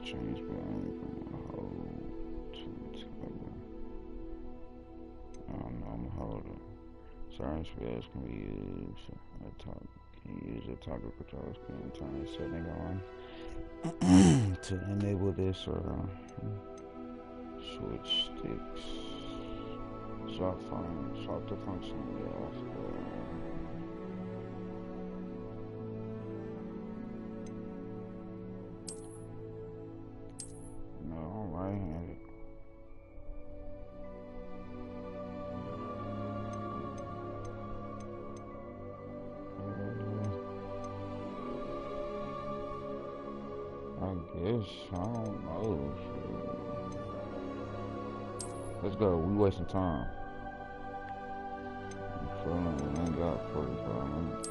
change blank from a hold to toggle. I don't know, I'm a holder. Certain spells can be used. Can use a toggle control screen time setting on to enable this or switch sticks. Swap the functionality off. No, I'm right-handed. I guess, I don't know. Let's go, we wasting time. I'm feeling we ain't got 45 minutes.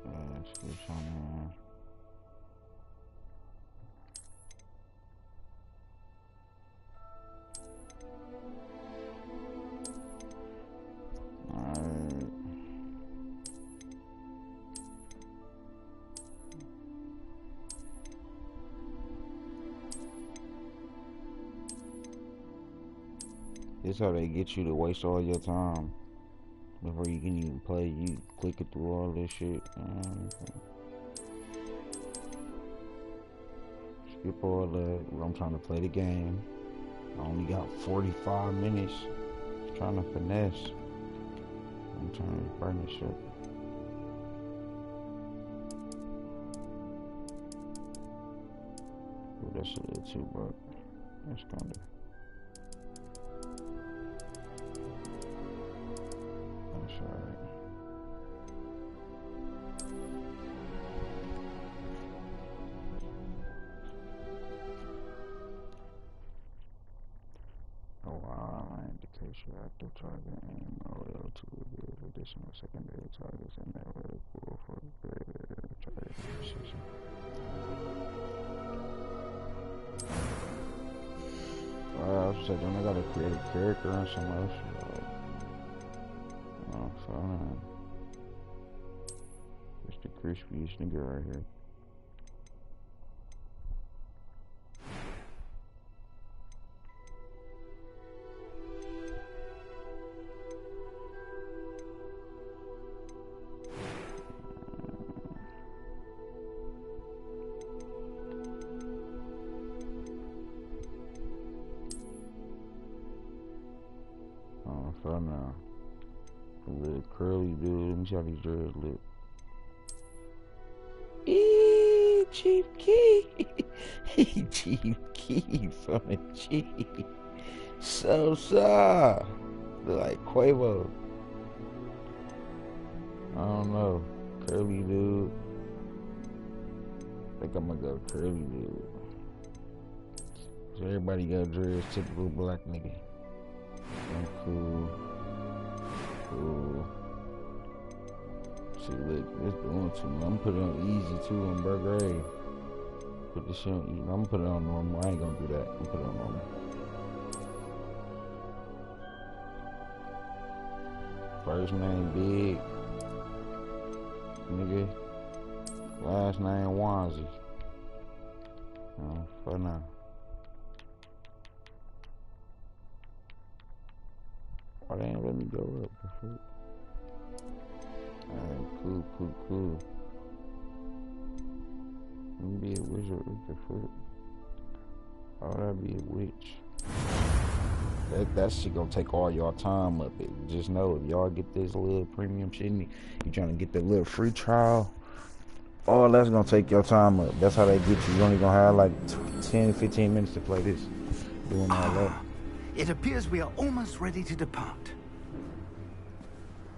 Let's get some Alright. This how they get you to waste all your time before you can even play. You clicking through all this shit. Skip all that. I'm trying to play the game. I only got 45 minutes. Trying to finesse. I'm trying to burn this shit. Ooh, that's a little too, but that's kind of. That's alright. Indication active target and OL to reveal additional secondary targets and that really cool for greater target precision. I was saying, I gotta create a character and some else. Oh, fine. It's the crispiest nigga right here. Oh, fun now. A little curly dude. Let me see how these dreads look. Eee, Chief Keef. Chief Keef from the Chief. So, look like Quavo. I don't know. Curly dude. I think I'm gonna go curly dude. So everybody got dreads, typical black nigga. Cool. See, look, it's doing too much. I'm gonna put it on easy too on Burger. Put this shit on easy. I'm gonna put it on normal. I ain't gonna do that. I'm gonna put it on normal. First name Big. Nigga. Last name Wanzi. For now. Why they ain't let me go up before? Alright, cool. Let me be a wizard with the foot. Oh, that'd be a witch. That shit gonna take all y'all time up. Just know if y'all get this little premium shit, you trying to get that little free trial, all that's gonna take your time up. That's how they get you. You only gonna have like 10-15 minutes to play this. Doing all that. It appears we are almost ready to depart.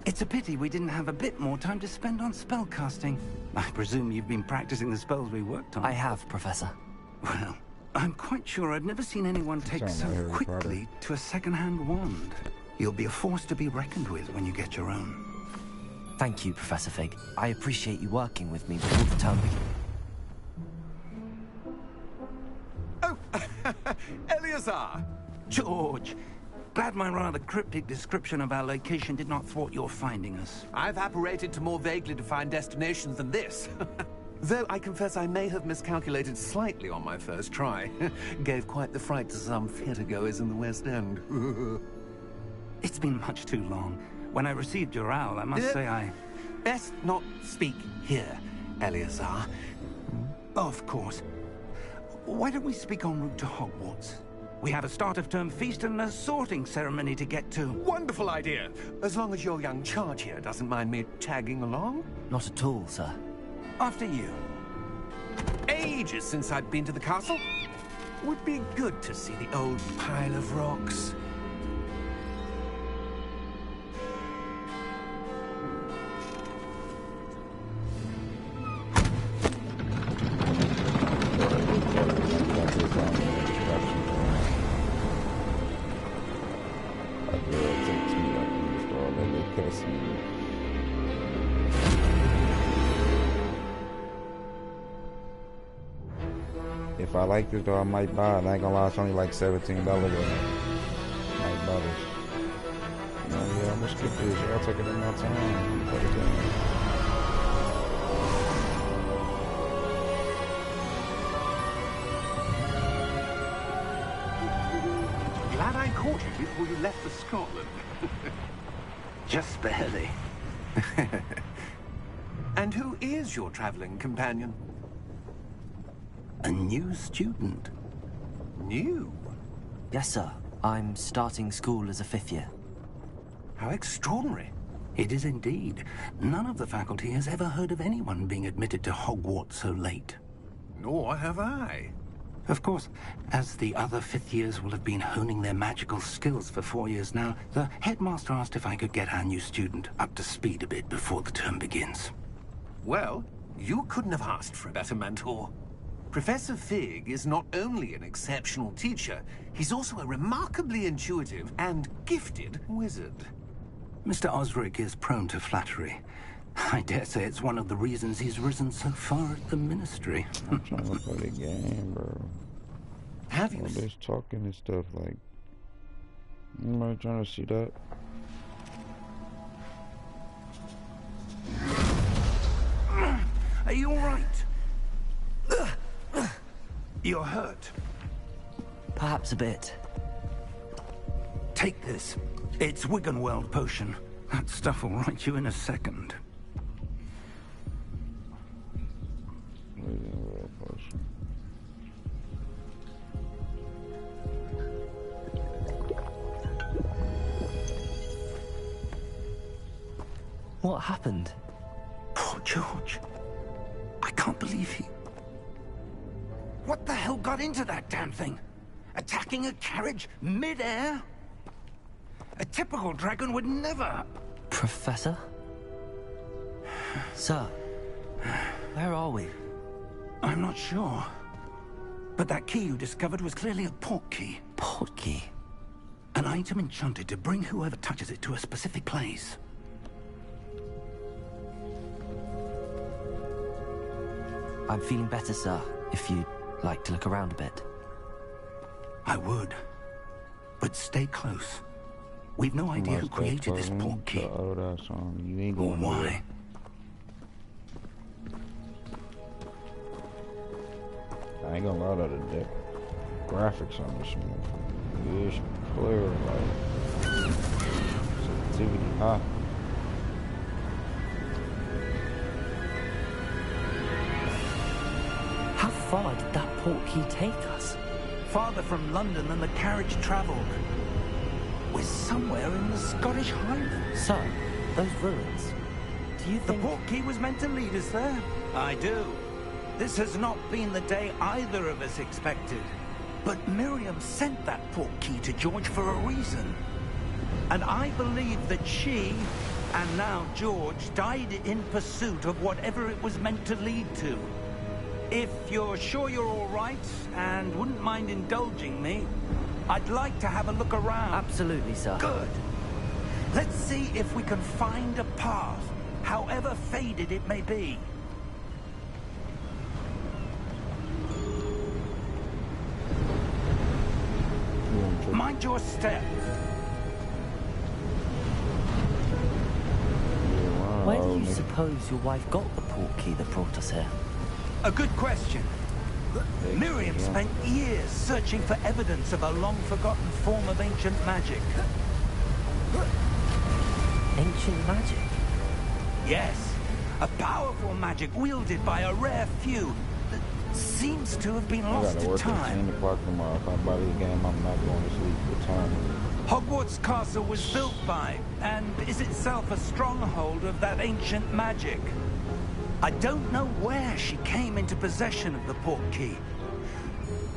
It's a pity we didn't have a bit more time to spend on spellcasting. I presume you've been practicing the spells we worked on. I have, Professor. Well, I'm quite sure I've never seen anyone take so quickly to a second-hand wand. You'll be a force to be reckoned with when you get your own. Thank you, Professor Fig. I appreciate you working with me before the term begins. Oh, Eleazar! George, Glad my rather cryptic description of our location did not thwart your finding us. I've apparated to more vaguely defined destinations than this. Though I confess I may have miscalculated slightly on my first try. Gave quite the fright to some theatre-goers in the West End. It's been much too long. When I received your owl, I must say I... Best not speak here, Eleazar. Of course. Why don't we speak en route to Hogwarts? We have a start-of-term feast and a sorting ceremony to get to. Wonderful idea! As long as your young charge here doesn't mind me tagging along. Not at all, sir. After you. Ages since I'd been to the castle. Would be good to see the old pile of rocks. If I like this though, I might buy it. I ain't gonna lie, it's only like $17 though. Might buy this. Yeah, I'm gonna skip this. Y'all take it in my time. Take it down. Glad I caught you before you left for Scotland. Just barely. And who is your traveling companion? A new student. New? Yes, sir. I'm starting school as a 5th year. How extraordinary. It is indeed. None of the faculty has ever heard of anyone being admitted to Hogwarts so late. Nor have I. Of course, as the other 5th years will have been honing their magical skills for 4 years now, the headmaster asked if I could get our new student up to speed a bit before the term begins. Well, you couldn't have asked for a better mentor. Professor Fig is not only an exceptional teacher, he's also a remarkably intuitive and gifted wizard. Mr. Osric is prone to flattery. I dare say it's one of the reasons he's risen so far at the Ministry. I'm trying to play the game, bro. Have you? All this talking and stuff, like... Anybody trying to see that? Are you all right? You're hurt. Perhaps a bit. Take this. It's Wiggenweld potion. That stuff will right you in a second. Wiggenweld potion. What happened? Poor George. I can't believe he... What the hell got into that damn thing? Attacking a carriage mid-air? A typical dragon would never... Professor? Sir, where are we? I'm not sure. But that key you discovered was clearly a portkey. Portkey? An item enchanted to bring whoever touches it to a specific place. I'm feeling better, sir, if you'd like to look around a bit. I would. But stay close. We've no idea who created this portkey. You ain't Or going why. I ain't gonna lie to the graphics on this one. It's clear, like sensitivity high. How far did that portkey take us? Farther from London than the carriage travelled. We're somewhere in the Scottish Highlands. Sir, those ruins. Do you The think... portkey was meant to lead us there? I do. This has not been the day either of us expected. But Miriam sent that portkey to George for a reason. And I believe that she, and now George, died in pursuit of whatever it was meant to lead to. If you're sure you're all right, and wouldn't mind indulging me, I'd like to have a look around. Absolutely, sir. Good. Let's see if we can find a path, however faded it may be. Mind your step. Where do you nigga. suppose your wife got the port key that brought us here? A good question. Miriam spent years searching for evidence of a long-forgotten form of ancient magic. Ancient magic? Yes, a powerful magic wielded by a rare few that seems to have been I lost gotta to work at 10 time. o'clock tomorrow. If I buy this game, I'm not going to sleep for time. Hogwarts Castle was built by, and is itself a stronghold of that ancient magic. I don't know where she came into possession of the port key,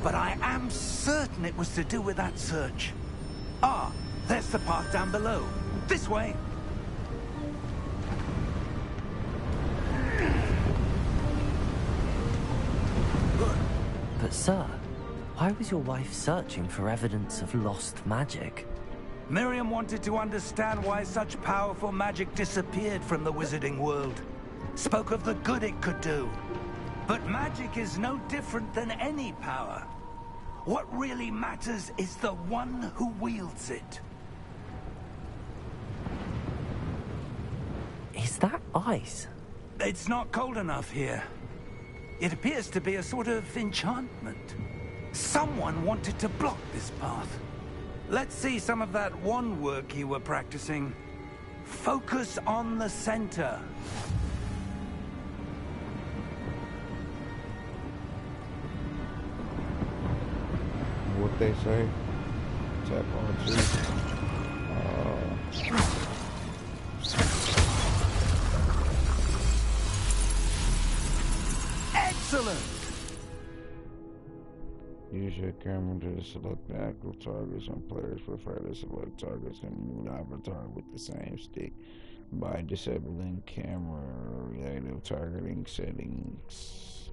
but I am certain it was to do with that search. Ah, there's the path down below. This way. But sir, why was your wife searching for evidence of lost magic? Miriam wanted to understand why such powerful magic disappeared from the wizarding world. Spoke of the good it could do. But magic is no different than any power. What really matters is the one who wields it. Is that ice? It's not cold enough here. It appears to be a sort of enchantment. Someone wanted to block this path. Let's see some of that wand work you were practicing. Focus on the center. What they say? Tap R2. Excellent! Use your camera to select the active targets and players prefer to select targets and move the avatar with the same stick by disabling camera relative targeting settings.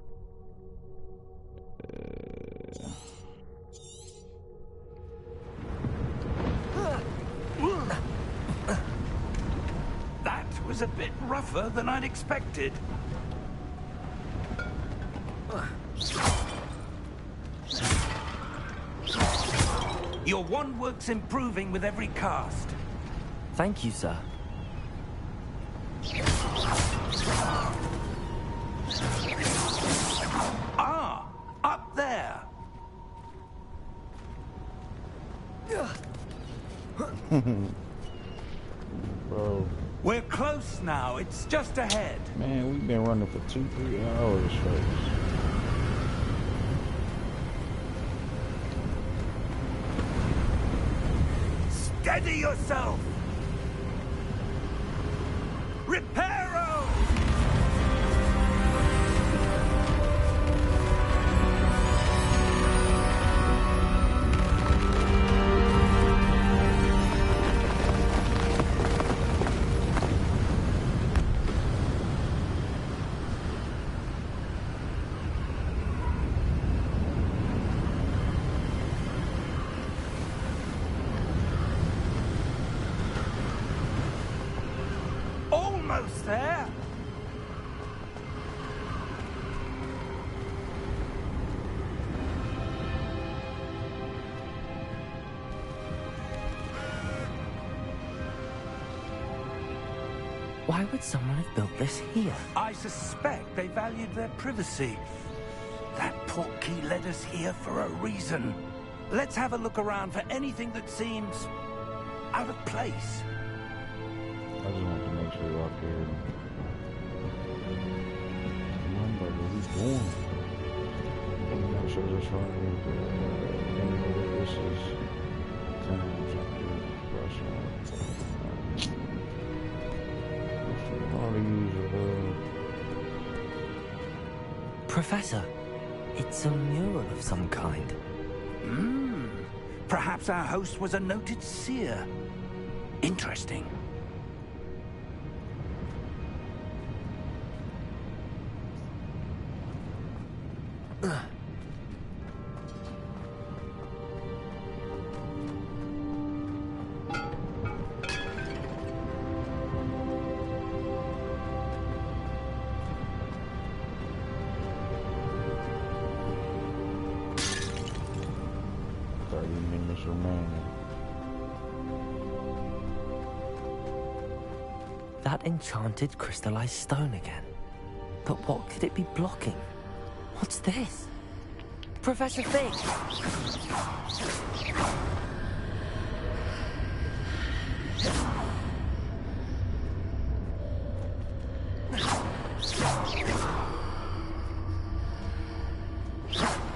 That was a bit rougher than I'd expected. Your wand work's improving with every cast. Thank you, sir. Ah, up there. Bro, We're close now. It's just ahead. man, we've been running for 2-3 hours, folks. Steady yourself! Reparo! Almost there. Why would someone have built this here? I suspect they valued their privacy. That port key led us here for a reason. Let's have a look around for anything that seems out of place. I just want to make sure y'all care. I'm like, what he's doing? I'm not sure this one is, this is kind of Russian. How to use Professor, it's a mural of some kind. Perhaps our host was a noted seer. Interesting. remaining. That enchanted crystallized stone again. But what could it be blocking? What's this? Professor Fig!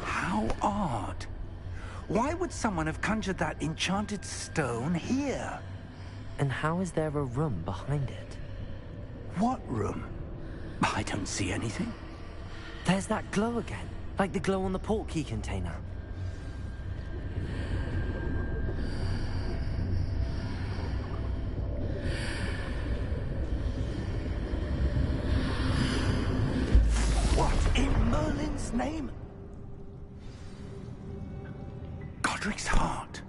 How odd. Why would someone have conjured that enchanted stone here? And how is there a room behind it? What room? I don't see anything. There's that glow again, like the glow on the portkey container. What in Merlin's name? Godric's heart.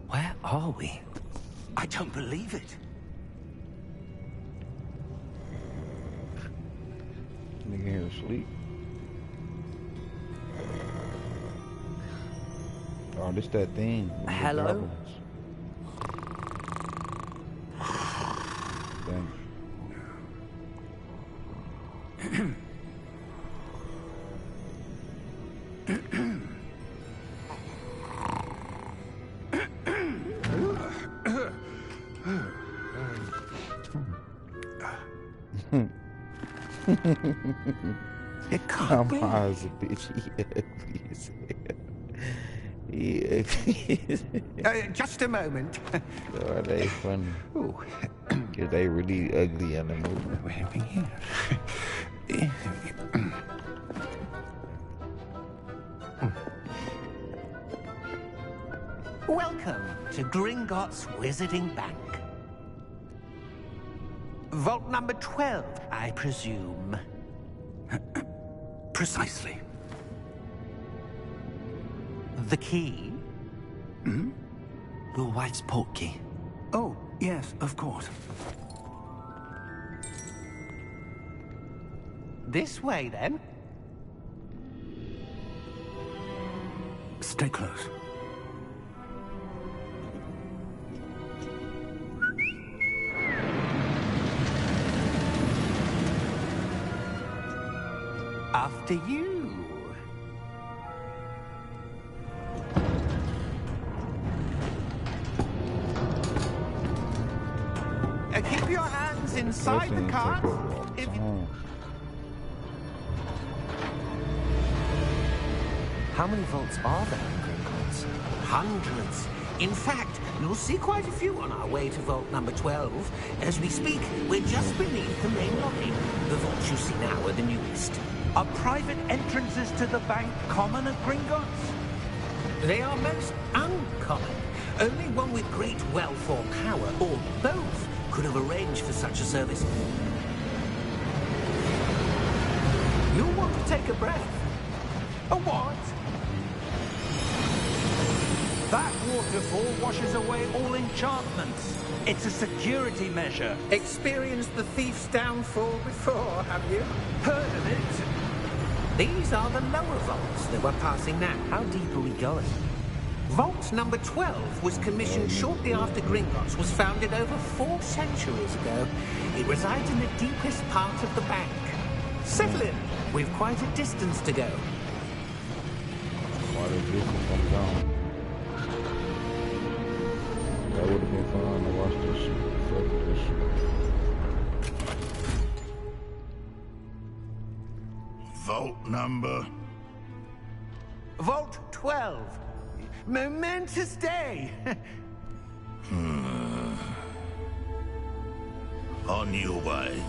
Where are we? I don't believe it. Nigga here asleep. Oh, this that thing. One of the Hello? goblins. Dang. It can't be. My eyes a bitch. He ugly as hell. He ugly as hell. Just a moment. Oh, they funny. Ooh. Yeah, they really ugly in the movie. We're having here. Welcome to Gringotts Wizarding Bank. Vault number 12, I presume. Precisely. The key? Your wife's portkey. Oh, yes, of course. This way, then. Stay close. After you. Keep your hands inside the cart. If you... How many vaults are there in Gringotts? Hundreds. In fact, you'll see quite a few on our way to vault number 12. As we speak, we're just beneath the main lobby. The vaults you see now are the newest. Are private entrances to the bank common at Gringotts? They are most uncommon. Only one with great wealth or power, or both, could have arranged for such a service. You'll want to take a breath. A what? That waterfall washes away all enchantments. It's a security measure. Experienced the thief's downfall before, have you? Heard of it? These are the lower vaults that we're passing now. How deep are we going? Vault number 12 was commissioned shortly after Gringotts was founded over 4 centuries ago. It resides in the deepest part of the bank. Settle in. We've quite a distance to go. Why did this come down? That would have been fun to watch this shit. Fuck this shit. Vault number? Vault 12. Momentous day. On your way.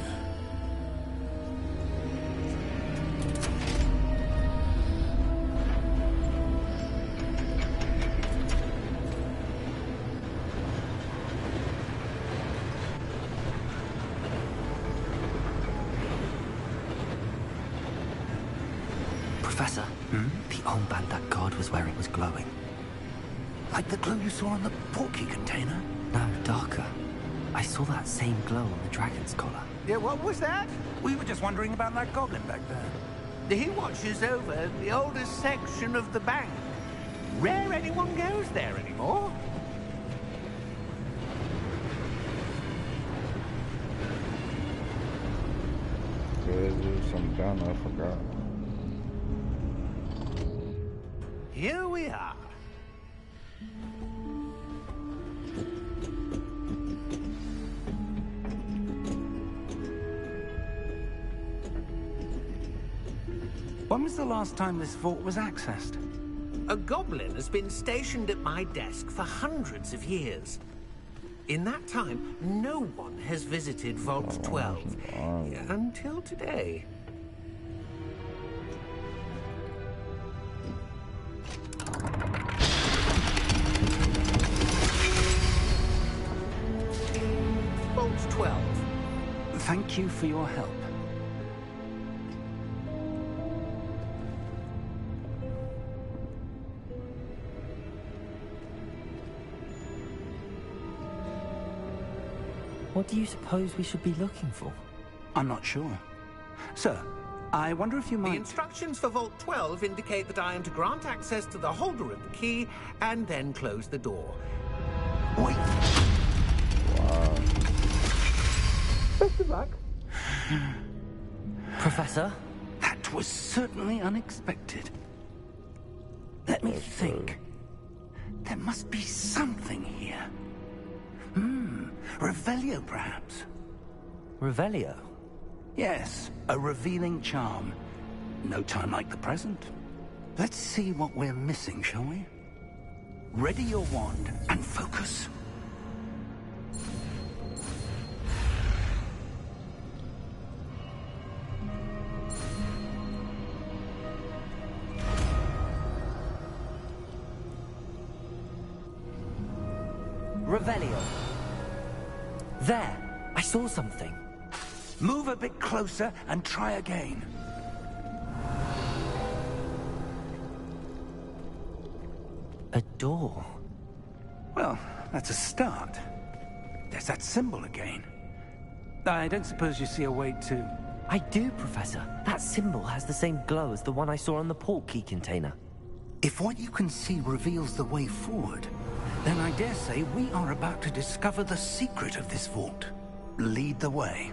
Professor, the armband that guard was wearing was glowing. Like the glow you saw on the portkey container? No, darker. I saw that same glow on the dragon's collar. Yeah, what was that? We were just wondering about that goblin back there. He watches over the oldest section of the bank. Rare anyone goes there anymore. there's something down there, I forgot. Here we are. When was the last time this vault was accessed? A goblin has been stationed at my desk for hundreds of years. In that time, no one has visited Vault 12 until today. Vault 12. Thank you for your help. What do you suppose we should be looking for? I'm not sure. Sir, I wonder if you The might... instructions for Vault 12 indicate that I am to grant access to the holder of the key and then close the door. Wait! Best of luck. Professor? That was certainly unexpected. Let me think. There must be something here. Revelio, perhaps? Revelio? Yes, a revealing charm. No time like the present. Let's see what we're missing, shall we? Ready your wand and focus. Revelio. There! I saw something. Move a bit closer and try again. A door. Well, that's a start. There's that symbol again. I don't suppose you see a way to... I do, Professor. That symbol has the same glow as the one I saw on the port key container. If what you can see reveals the way forward, then I dare say we are about to discover the secret of this vault. Lead the way.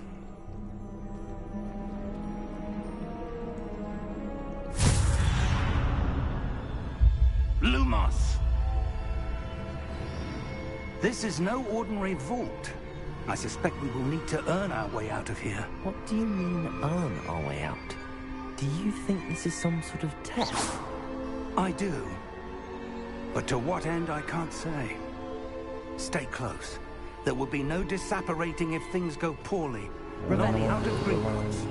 Lumos! This is no ordinary vault. I suspect we will need to earn our way out of here. What do you mean, earn our way out? Do you think this is some sort of test? I do. But to what end, I can't say. Stay close. There will be no disapparating if things go poorly. Revelio out of Gringotts.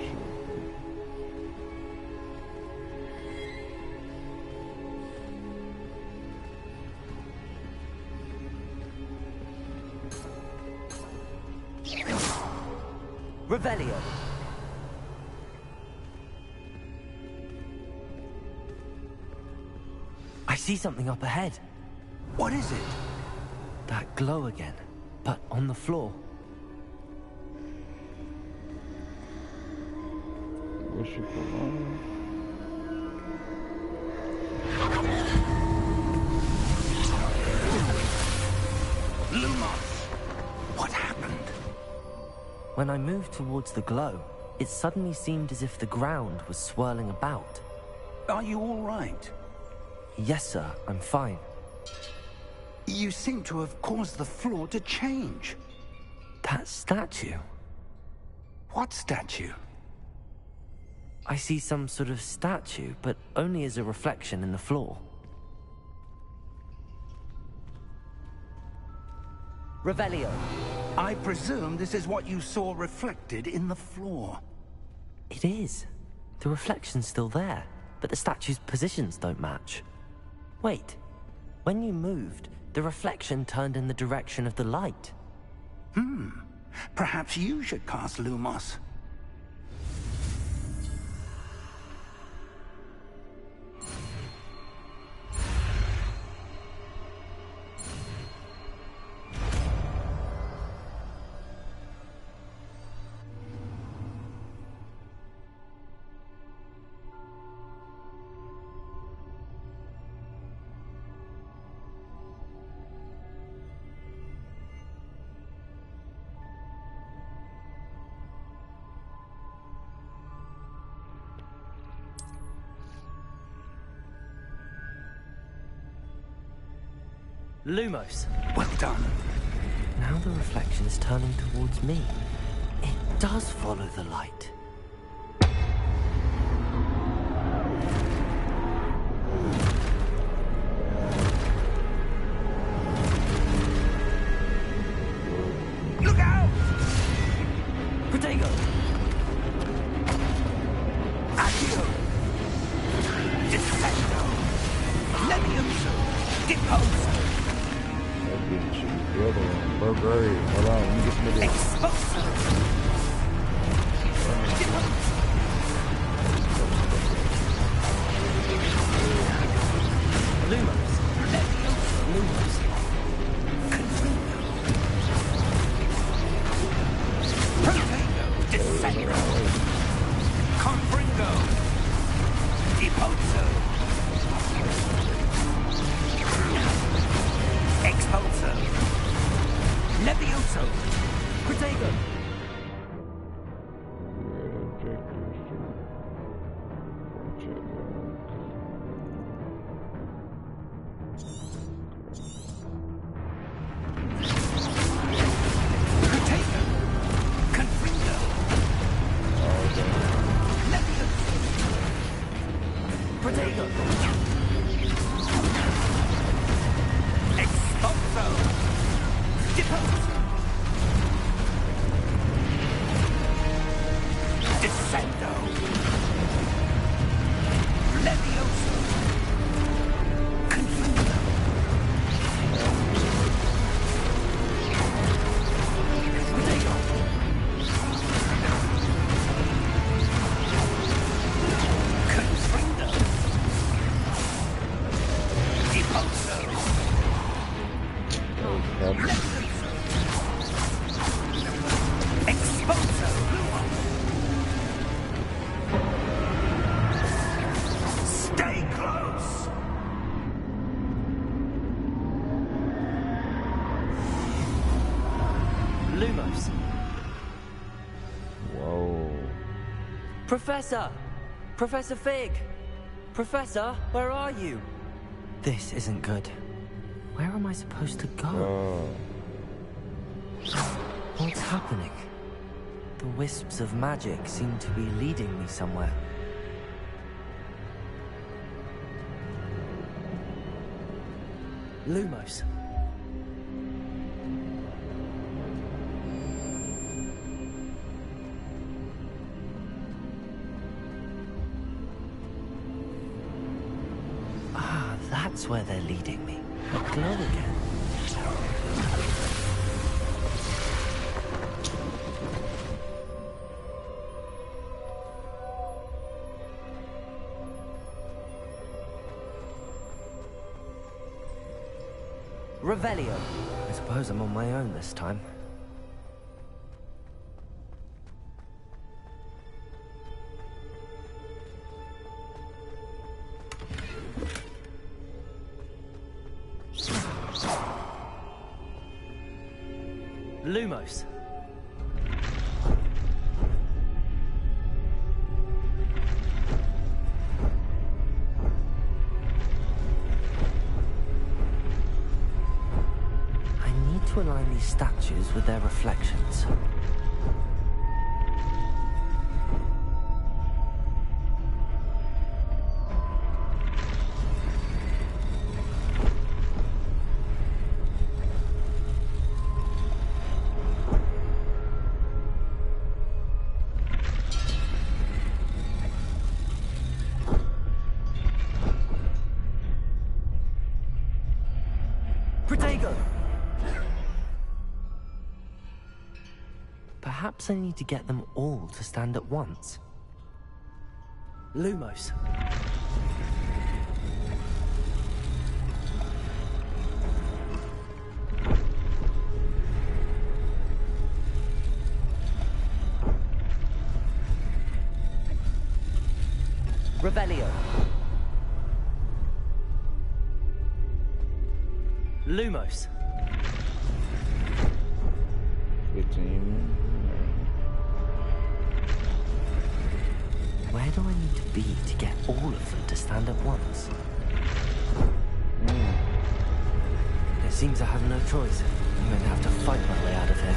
Revelio. I see something up ahead. What is it? That glow again, but on the floor. Worship alone. Lumos! What happened? When I moved towards the glow, it suddenly seemed as if the ground was swirling about. Are you all right? Yes, sir, I'm fine. You seem to have caused the floor to change. That statue? What statue? I see some sort of statue, but only as a reflection in the floor. Revelio. I presume this is what you saw reflected in the floor. It is. The reflection's still there, but the statue's positions don't match. Wait. When you moved, the reflection turned in the direction of the light. Perhaps you should cast Lumos. Lumos. Well done. Now the reflection is turning towards me. It does follow the light. Look out! Protego! Accio! Defendo! Levioso! Deposo! That bitch is the other one. Bro, great. Hold on, let me get some of this. Expulso! Lumos. Levioso! Lumos. Confringo! Protego! Defendo! Confringo! Deposo! Expulso! Levioso! Protego! Protego! Confringo! Levioso! Protego! Expulso! Deposo! Descendo! Levioso! Confringo! Protego! Confringo! Deposo! Levioso! Expulso! Stay close! Lumos. Whoa. Professor! Professor Fig! Professor, where are you? This isn't good. Where am I supposed to go? Oh. What's happening? The wisps of magic seem to be leading me somewhere. Lumos. Ah, that's where they're leading me. A glow again. Revelio. I suppose I'm on my own this time. Lumos. I need to align these statues with their reflections. Protego! Perhaps I need to get them all to stand at once. Lumos. Revelio. Lumos. 15. Where do I need to be to get all of them to stand at once? This Seems I have no choice. I'm going to have to fight my way out of here.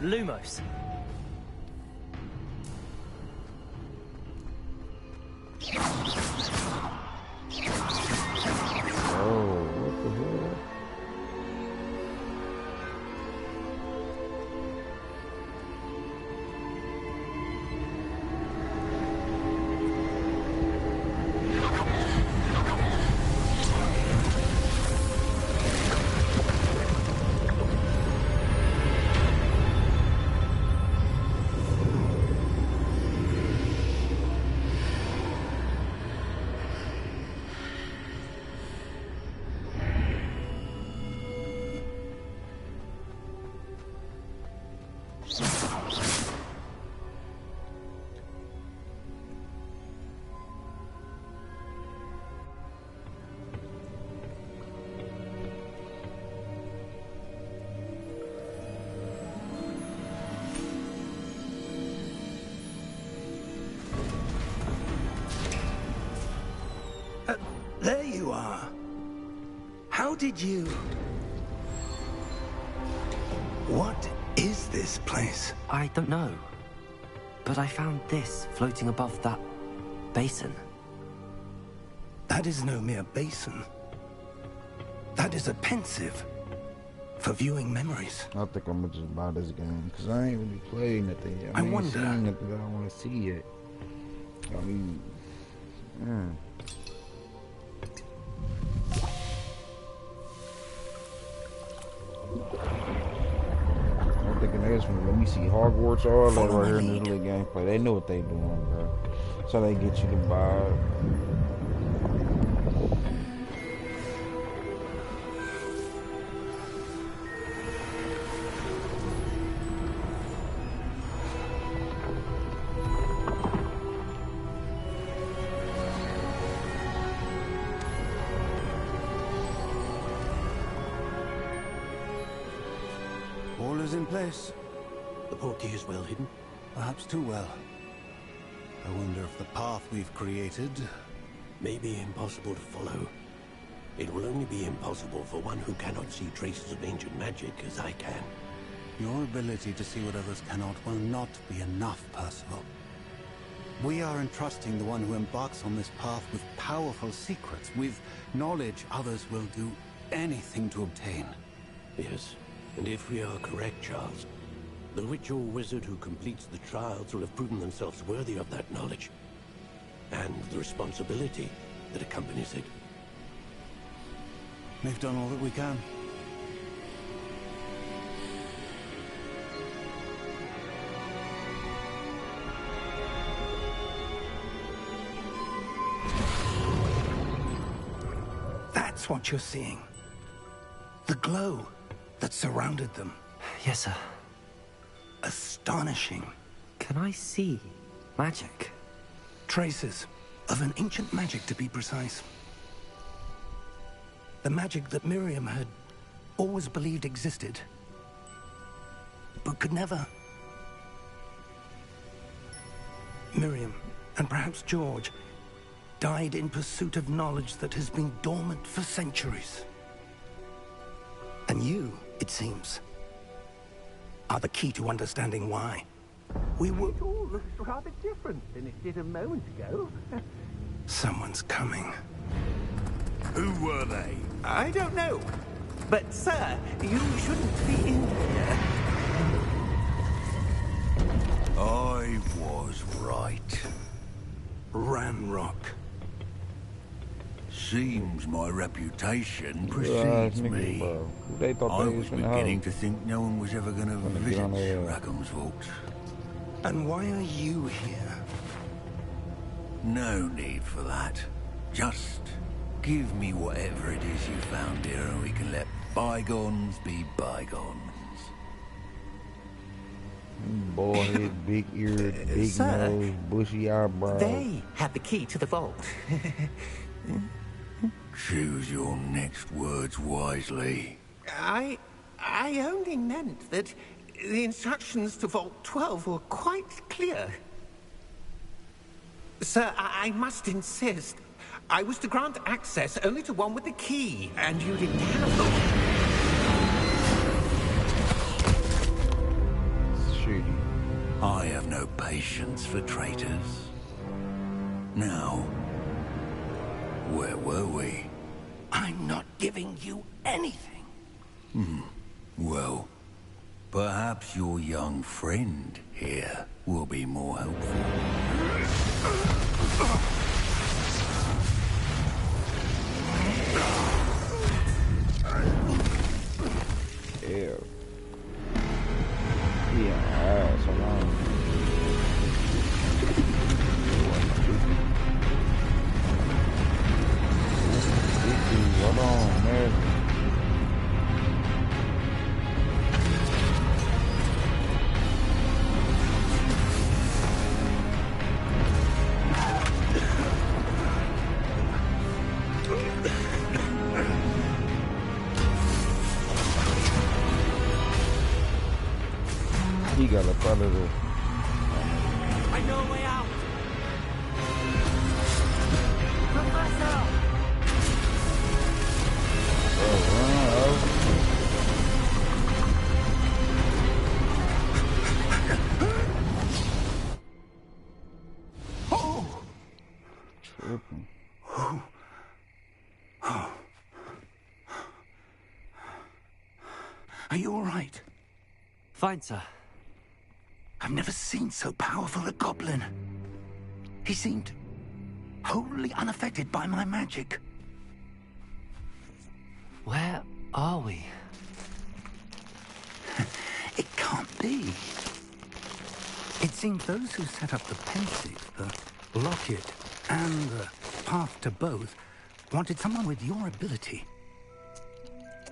Lumos. Oh, what the hell? There you are. How did you... What is this place? I don't know. But I found this floating above that basin. That is no mere basin. That is a pensive for viewing memories. I think I'm gonna just buy this game because I ain't really played nothing yet. I ain't seen nothing that I want to see yet. I mean, I'm thinking that's from, let me see, Hogwarts, all that right here in this little gameplay. They know what they doing, bro. So they get you to buy it. All is in place. The portkey is well hidden. Perhaps too well. I wonder if the path we've created... May be impossible to follow. It will only be impossible for one who cannot see traces of ancient magic as I can. Your ability to see what others cannot will not be enough, Percival. We are entrusting the one who embarks on this path with powerful secrets, with knowledge others will do anything to obtain. Yes, and if we are correct, Charles, the witch or wizard who completes the trials will have proven themselves worthy of that knowledge, and the responsibility that accompanies it. We've done all that we can. That's what you're seeing. The glow that surrounded them. Yes, sir. Astonishing. Can I see magic? Traces of an ancient magic, to be precise. The magic that Miriam had always believed existed, but could never. Miriam, and perhaps George, died in pursuit of knowledge that has been dormant for centuries. And you, it seems, are the key to understanding why. We were... It all looks rather different than it did a moment ago. Someone's coming. Who were they? I don't know. But, sir, you shouldn't be in here. I was right. Ranrock. Seems my reputation precedes me. Who they thought I they was was gonna beginning help? to think no one was ever going to visit on the- Rackham's vault. And why are you here? No need for that. Just give me whatever it is you found here and we can let bygones be bygones. Boy, big eared, big Sir, nose, bushy eyebrows. They had the key to the vault. Choose your next words wisely. I only meant that the instructions to Vault 12 were quite clear. Sir, I must insist. I was to grant access only to one with the key, and you didn't have them. Shitty. I have no patience for traitors. Now, where were we? I'm not giving you anything. Well, perhaps your young friend here will be more helpful. Ew. Yeah, so long. Hold on, man. He got a predator. I know a way out! Professor! Tripping. Are you all right? Fine, sir. I've never seen so powerful a goblin. He seemed wholly unaffected by my magic. Where are we? It can't be. It seems those who set up the pensive, the locket, and the path to both wanted someone with your ability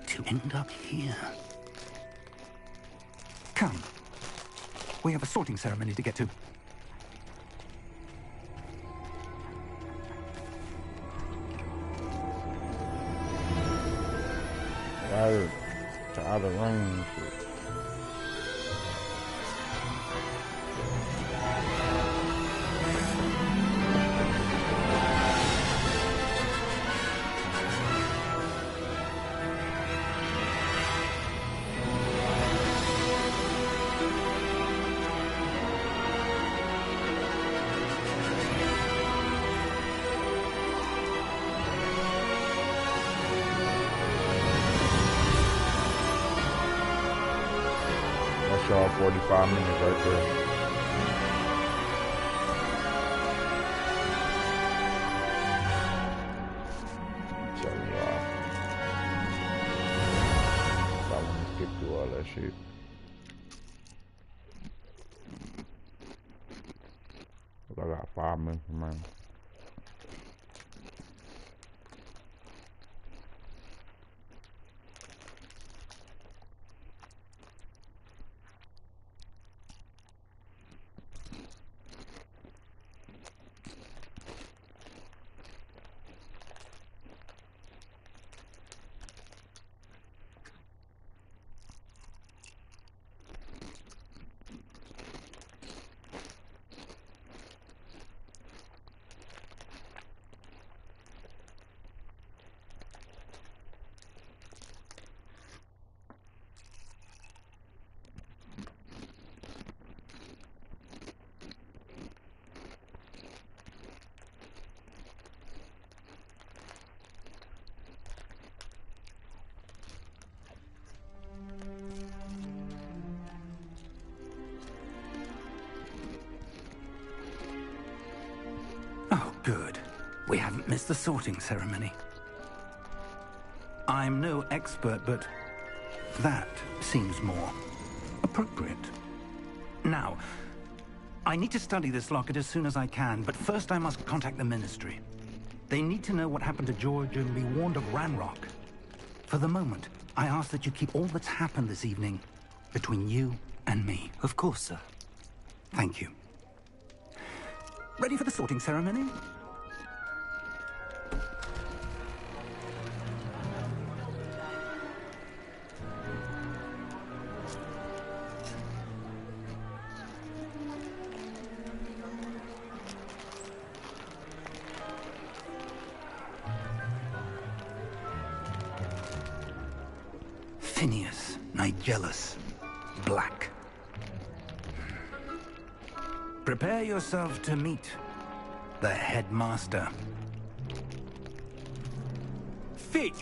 to end up here. Come. We have a sorting ceremony to get to. Out of range. That's y'all 45 minutes right there. I'm telling y'all. I want to skip through all that shit. I got 5 minutes remaining. We haven't missed the sorting ceremony. I'm no expert, but that seems more appropriate. Now, I need to study this locket as soon as I can, but first I must contact the Ministry. They need to know what happened to George and be warned of Ranrock. For the moment, I ask that you keep all that's happened this evening between you and me. Of course, sir. Thank you. Ready for the sorting ceremony? Phineas, Nigellus, Black. Prepare yourself to meet the headmaster. Fig,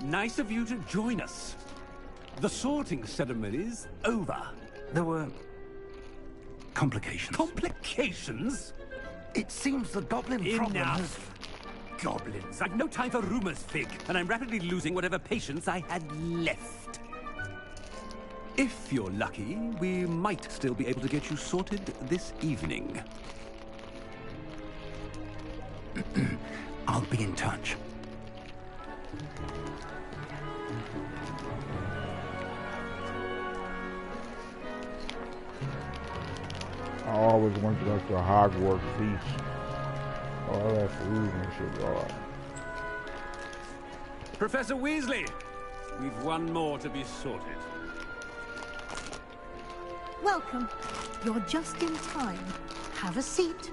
nice of you to join us. The sorting ceremony's over. There were complications. Complications? It seems the goblin problem has... Enough! Goblins. I've no time for rumors, Fig, and I'm rapidly losing whatever patience I had left. If you're lucky, we might still be able to get you sorted this evening. I'll be in touch. I always went to like the Hogwarts feast. All that food and shit, God. Professor Weasley, we've one more to be sorted. Welcome. You're just in time. Have a seat.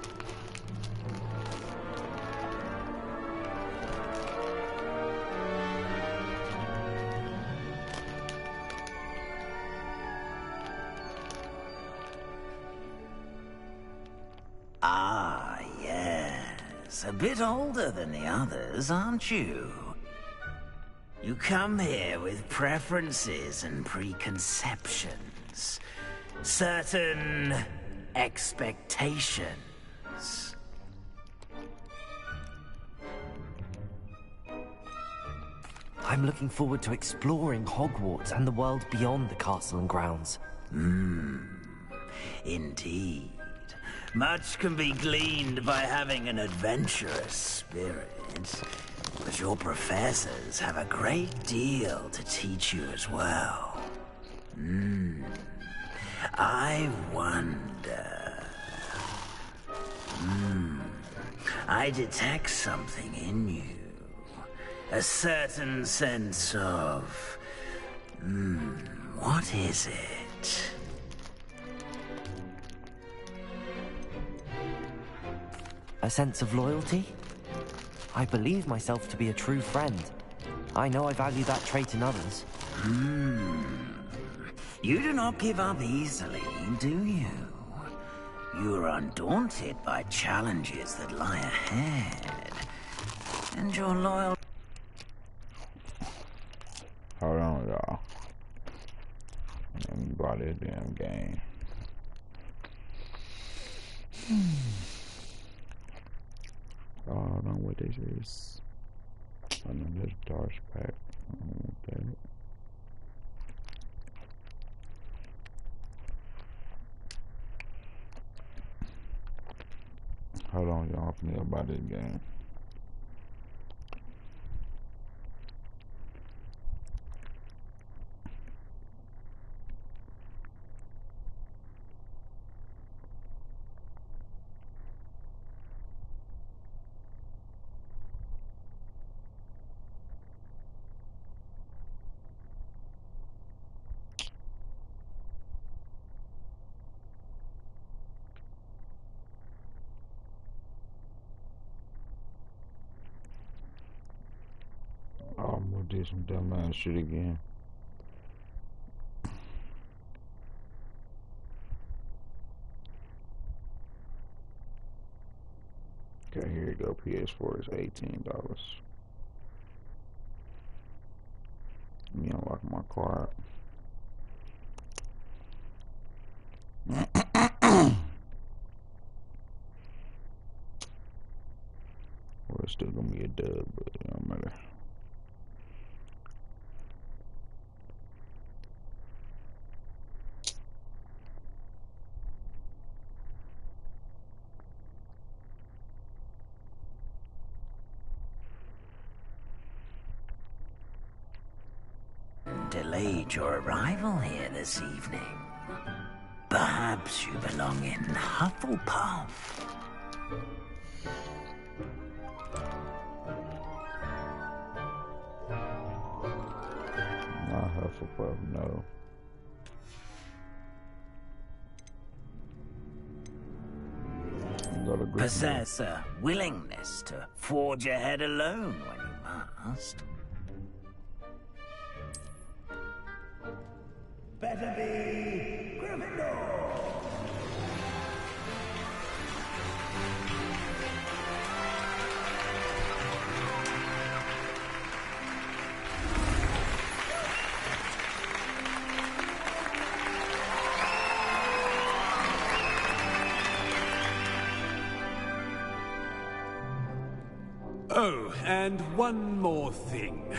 Ah, yes. A bit older than the others, aren't you? You come here with preferences and preconceptions. Certain expectations. I'm looking forward to exploring Hogwarts and the world beyond the castle and grounds. Indeed. Much can be gleaned by having an adventurous spirit. But your professors have a great deal to teach you as well. I wonder... I detect something in you. A certain sense of... what is it? A sense of loyalty? I believe myself to be a true friend. I know I value that trait in others. You do not give up easily, do you? You are undaunted by challenges that lie ahead. And your loyal... Hold on, y'all. Let me buy this damn game. Oh, I don't know what this is. I know this Darsh pack. I don't want that. Hold on, y'all. I'm gonna buy this game. Oh, I'm gonna do some dumbass shit again. Okay, here you go. PS4 is $18. Let me unlock my card. Where's Still gonna be a dub, but it don't matter. Delayed your arrival here this evening. Perhaps you belong in Hufflepuff. Not Hufflepuff, no. Possess a willingness to forge ahead alone when you must. Better be Gryffindor! Oh, and one more thing.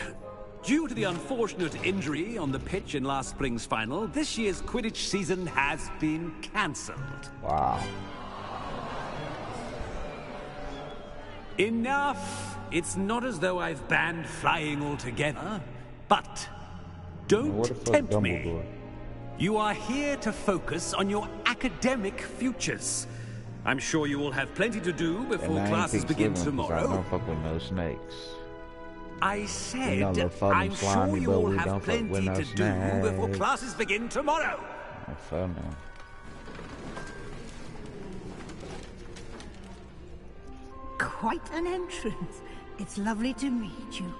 Due to the unfortunate injury on the pitch in last spring's final, this year's Quidditch season has been cancelled. Wow. Enough! It's not as though I've banned flying altogether, but don't tempt me. You are here to focus on your academic futures. I'm sure you will have plenty to do before classes begin tomorrow. I don't fuck with no snakes. I said, I'm sure you will have plenty to do before classes begin tomorrow. Fair man. Quite an entrance. It's lovely to meet you.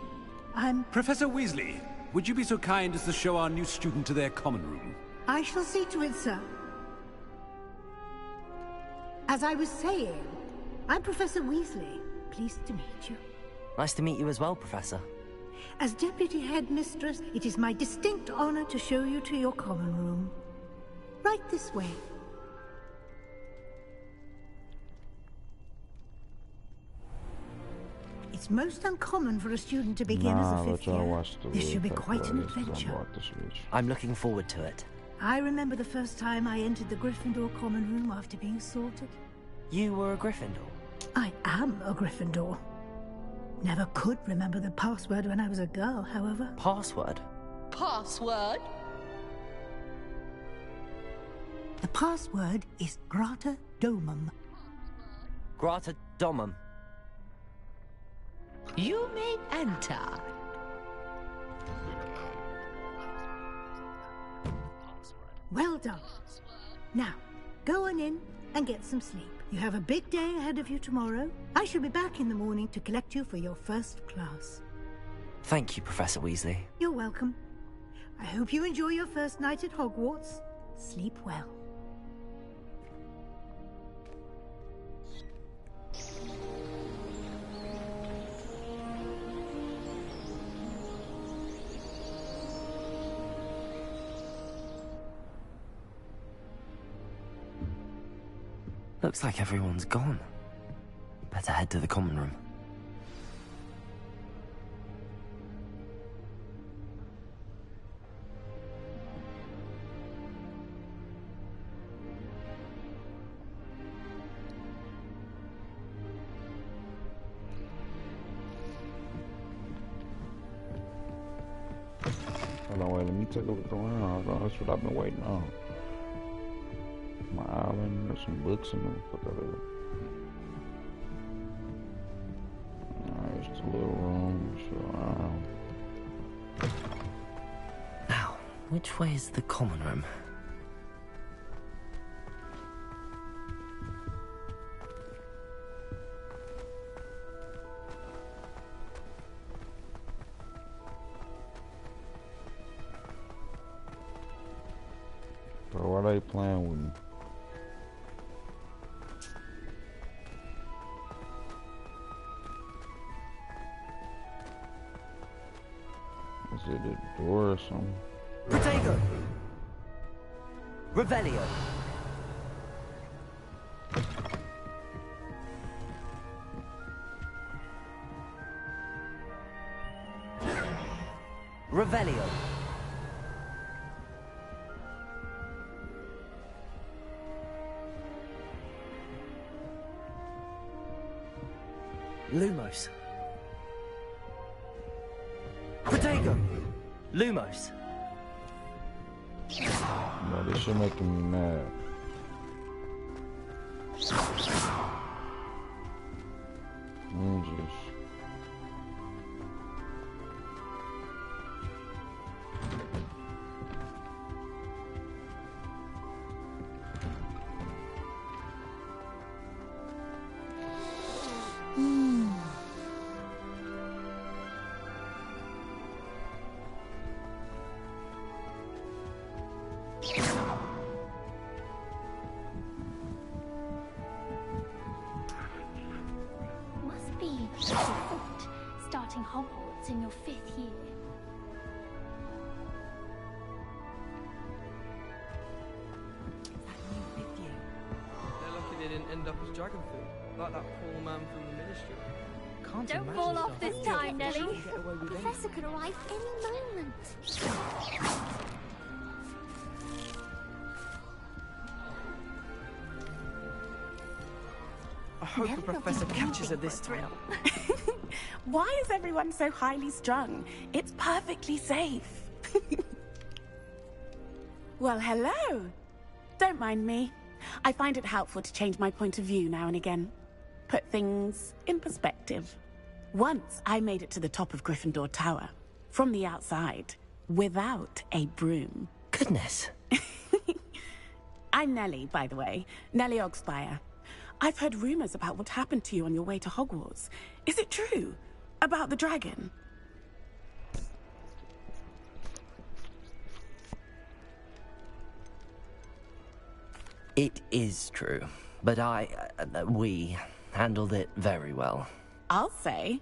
I'm... Professor Weasley, would you be so kind as to show our new student to their common room? I shall see to it, sir. As I was saying, I'm Professor Weasley. Pleased to meet you. Nice to meet you as well, Professor. As Deputy Headmistress, it is my distinct honor to show you to your common room. Right this way. It's most uncommon for a student to begin as a fifth year. This should be quite an adventure. I'm looking forward to it. I remember the first time I entered the Gryffindor common room after being sorted. You were a Gryffindor? I am a Gryffindor. Never could remember the password when I was a girl, however. Password? Password? The password is Grata Domum. Grata Domum. You may enter. Well done. Now, go on in and get some sleep. You have a big day ahead of you tomorrow. I shall be back in the morning to collect you for your first class. Thank you, Professor Weasley. You're welcome. I hope you enjoy your first night at Hogwarts. Sleep well. Looks like everyone's gone. Better head to the common room. Hold on, wait, let me take a look around. That's what I've been waiting on. My island, there's some books in there. Put that up. Alright, it's a little room. So, Now, which way is the common room? Bro, why they playing with me? Is it a door or something? Protego! Revelio! Revelio. Lumos. Protego. Lumos. No, this shit making me mad. Ninjas. Must be difficult starting Hogwarts in your 5th year. They're lucky they didn't end up as dragon food, like that poor man from the ministry. Don't fall off this time, Nelly. The Professor could arrive any moment. I hope the Professor catches her this time. Why is everyone so highly strung? It's perfectly safe. Well, hello. Don't mind me. I find it helpful to change my point of view now and again. Put things in perspective. Once I made it to the top of Gryffindor Tower, from the outside, without a broom. Goodness. I'm Nellie, by the way. Nellie Ogspire. I've heard rumors about what happened to you on your way to Hogwarts. Is it true? About the dragon? It is true, but we handled it very well. I'll say.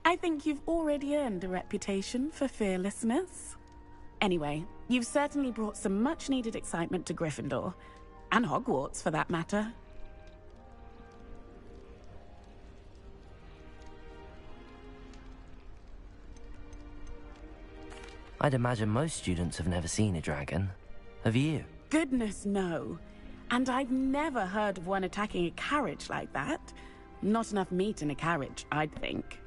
I think you've already earned a reputation for fearlessness. Anyway, you've certainly brought some much-needed excitement to Gryffindor. And Hogwarts, for that matter. I'd imagine most students have never seen a dragon. Have you? Goodness, no. And I've never heard of one attacking a carriage like that. Not enough meat in a carriage, I'd think.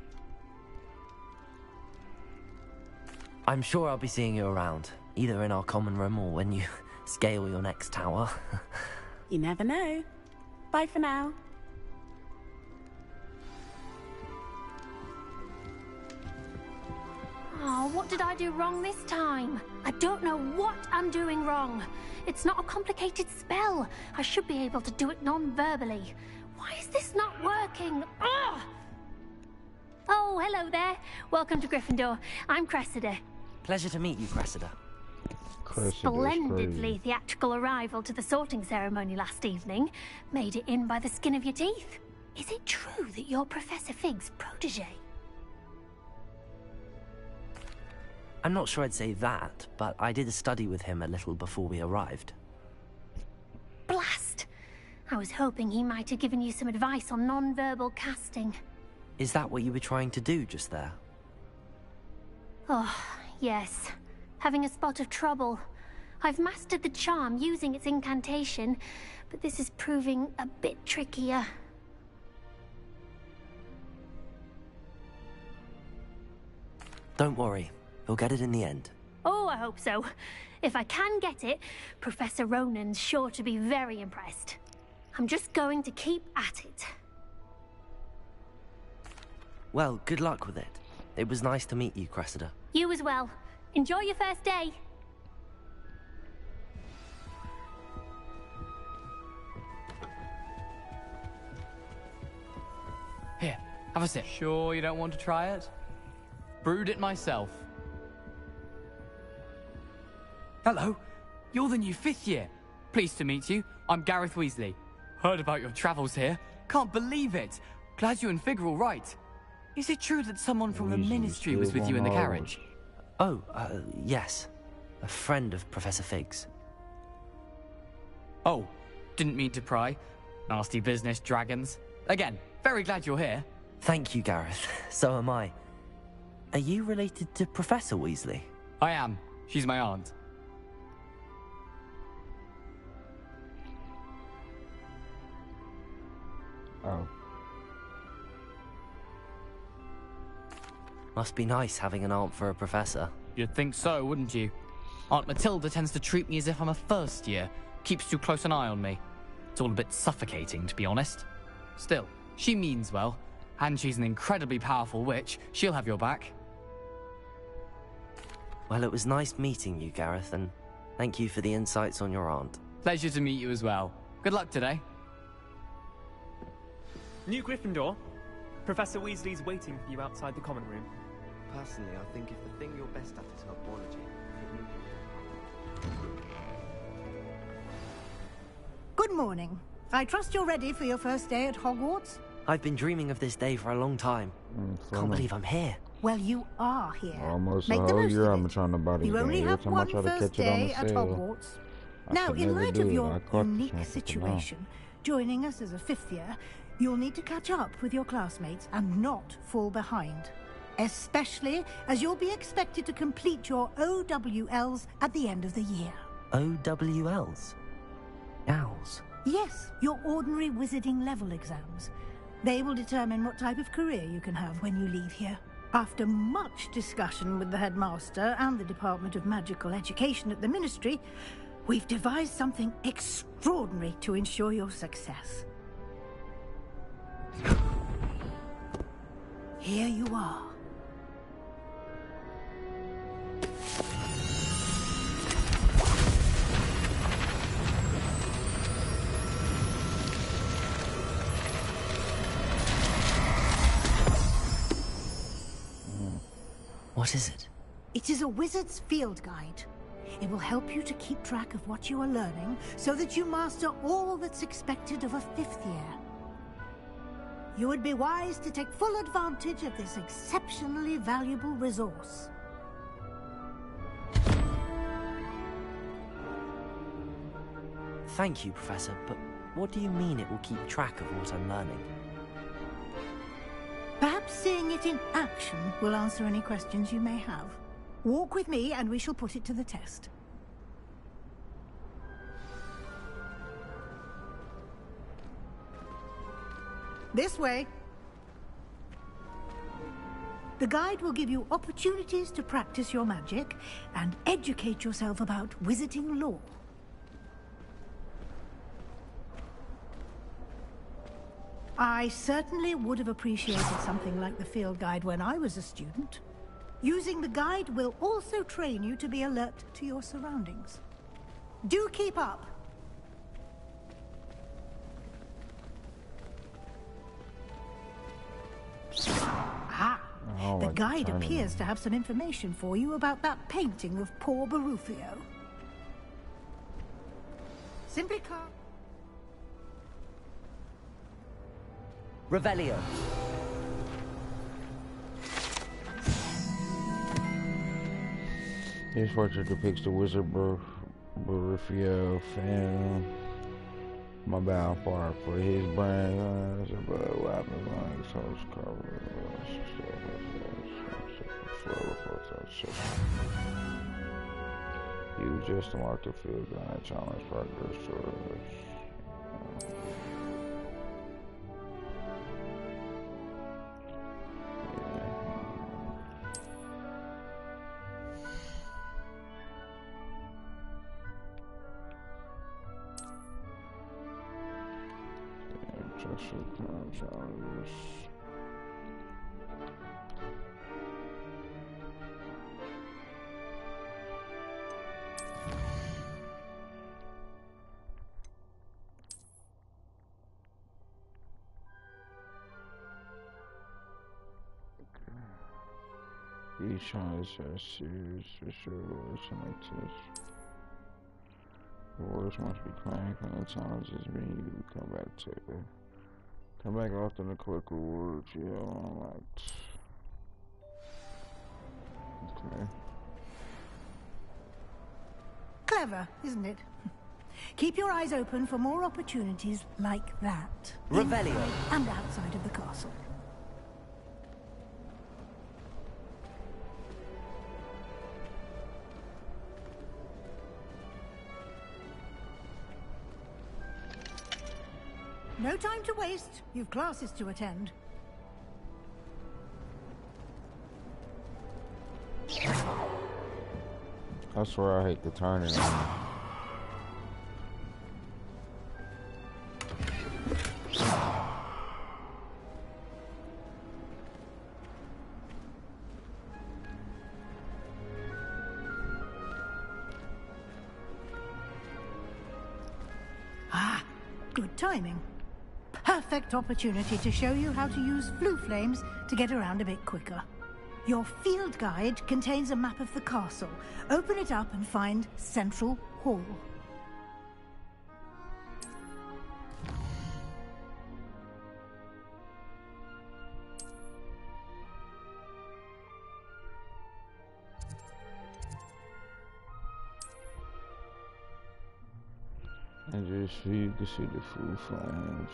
I'm sure I'll be seeing you around, either in our common room or when you scale your next tower. You never know. Bye for now. Oh, what did I do wrong this time? I don't know what I'm doing wrong. It's not a complicated spell. I should be able to do it non-verbally. Why is this not working? Ugh! Oh, hello there. Welcome to Gryffindor. I'm Cressida. Pleasure to meet you, Cressida. Splendidly theatrical arrival to the sorting ceremony last evening. Made it in by the skin of your teeth. Is it true that you're Professor Fig's protege? I'm not sure I'd say that, but I did study with him a little before we arrived. Blast! I was hoping he might have given you some advice on non-verbal casting. Is that what you were trying to do just there? Oh, yes. Having a spot of trouble. I've mastered the charm using its incantation, but this is proving a bit trickier. Don't worry. We'll get it in the end. Oh, I hope so. If I can get it, Professor Ronan's sure to be very impressed. I'm just going to keep at it. Well, good luck with it. It was nice to meet you, Cressida. You as well. Enjoy your first day. Here, have a sip. Sure you don't want to try it? Brewed it myself. Hello, you're the new 5th year. Pleased to meet you. I'm Gareth Weasley. Heard about your travels here. Can't believe it. Glad you and Fig are all right. Is it true that someone from the Ministry was with you in the carriage? Oh, yes. A friend of Professor Fig's. Oh, didn't mean to pry. Nasty business, dragons. Again, very glad you're here. Thank you, Gareth. So am I. Are you related to Professor Weasley? I am. She's my aunt. Oh. Must be nice having an aunt for a professor. You'd think so, wouldn't you? Aunt Matilda tends to treat me as if I'm a first year. Keeps too close an eye on me. It's all a bit suffocating, to be honest. Still, she means well. And she's an incredibly powerful witch. She'll have your back. Well, it was nice meeting you, Gareth, and thank you for the insights on your aunt. Pleasure to meet you as well. Good luck today. New Gryffindor. Professor Weasley's waiting for you outside the common room. Personally, I think if the thing you're best at is herbology, Good morning. I trust you're ready for your first day at Hogwarts? I've been dreaming of this day for a long time. Can't believe I'm here. Well, you are here. Almost Make a the whole most year of I've it. been trying to buy this You game. only Every have time I one try to first catch it on day the at sale, Hogwarts. I Now, could in never light do of it. your I caught unique this one for now. situation, joining us as a 5th year, you'll need to catch up with your classmates and not fall behind. Especially as you'll be expected to complete your OWLs at the end of the year. OWLs? Owls? Yes, your ordinary wizarding level exams. They will determine what type of career you can have when you leave here. After much discussion with the headmaster and the Department of Magical Education at the Ministry, we've devised something extraordinary to ensure your success. Here you are. What is it? It is a wizard's field guide. It will help you to keep track of what you are learning so that you master all that's expected of a 5th year. You would be wise to take full advantage of this exceptionally valuable resource. Thank you, Professor, but what do you mean it will keep track of what I'm learning? Perhaps seeing it in action will answer any questions you may have. Walk with me and we shall put it to the test. This way. The guide will give you opportunities to practice your magic and educate yourself about wizarding lore. I certainly would have appreciated something like the field guide when I was a student. Using the guide will also train you to be alert to your surroundings. Do keep up! The guide appears to have some information for you about that painting of poor Barufio. Simply can't... Revelio. This portrait depicts the wizard Barufio fan. My bad part for his brain. But what happens when his host cover? You just unlocked the field guide challenge progress to challenges. Each challenge has a series for sure words like this. The words must be claimed from the challenges being come back to. Come back often to collect rewards you have unlocked. Okay. Clever, isn't it? Keep your eyes open for more opportunities like that. Revelio. And outside of the castle. No time to waste. You've classes to attend. I swear I hate the turning. Ah, good timing. Perfect opportunity to show you how to use flue flames to get around a bit quicker. Your field guide contains a map of the castle. Open it up and find Central Hall. And just so you can see the flue flames.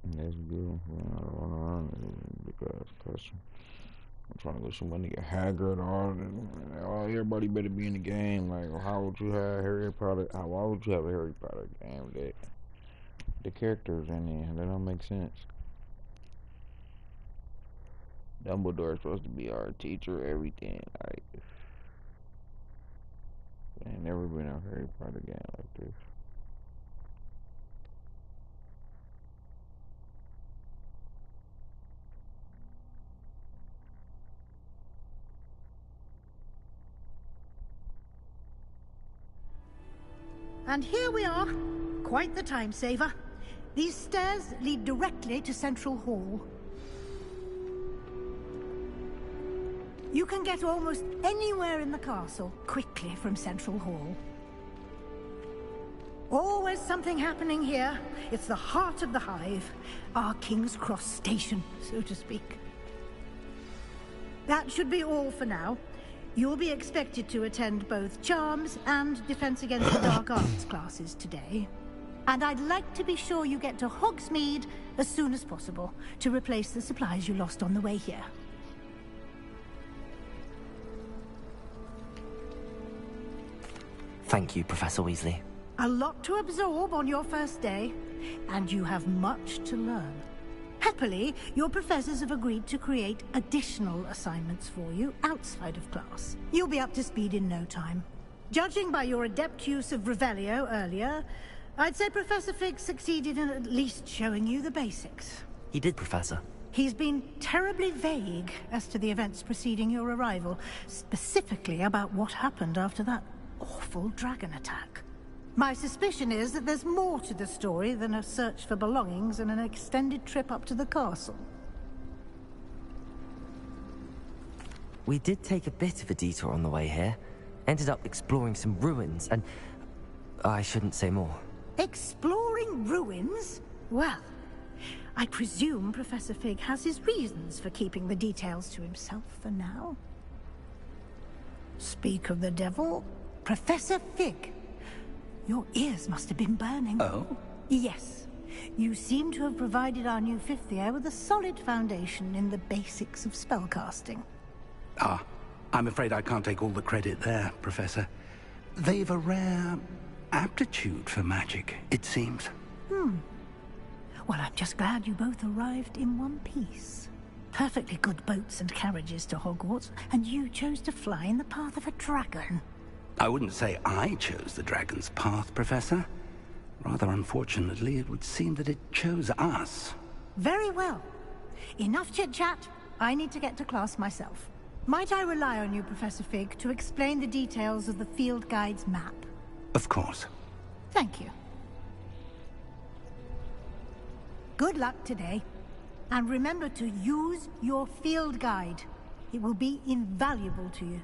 That's good. Because I'm trying to go some money get Hagrid all everybody better be in the game. Like, how would you have Harry Potter? Why would you have a Harry Potter game that the characters in there? That don't make sense. Dumbledore's supposed to be our teacher, everything. Like, ain't never been a Harry Potter game like this. And here we are. Quite the time saver. These stairs lead directly to Central Hall. You can get almost anywhere in the castle quickly from Central Hall. Always something happening here. It's the heart of the hive. Our King's Cross station, so to speak. That should be all for now. You'll be expected to attend both Charms and Defense Against the Dark Arts classes today. And I'd like to be sure you get to Hogsmeade as soon as possible to replace the supplies you lost on the way here. Thank you, Professor Weasley. A lot to absorb on your first day, and you have much to learn. Happily, your professors have agreed to create additional assignments for you outside of class. You'll be up to speed in no time. Judging by your adept use of Revelio earlier, I'd say Professor Fig succeeded in at least showing you the basics. He did, Professor. He's been terribly vague as to the events preceding your arrival, specifically about what happened after that awful dragon attack. My suspicion is that there's more to the story than a search for belongings and an extended trip up to the castle. We did take a bit of a detour on the way here. Ended up exploring some ruins and... I shouldn't say more. Exploring ruins? Well, I presume Professor Fig has his reasons for keeping the details to himself for now. Speak of the devil, Professor Fig. Your ears must have been burning. Oh? Yes. You seem to have provided our new fifth year with a solid foundation in the basics of spellcasting. Ah, I'm afraid I can't take all the credit there, Professor. They've a rare aptitude for magic, it seems. Well, I'm just glad you both arrived in one piece. Perfectly good boats and carriages to Hogwarts, and you chose to fly in the path of a dragon. I wouldn't say I chose the dragon's path, Professor. Rather unfortunately, it would seem that it chose us. Very well. Enough chit-chat. I need to get to class myself. Might I rely on you, Professor Fig, to explain the details of the field guide's map? Of course. Thank you. Good luck today. And remember to use your field guide. It will be invaluable to you.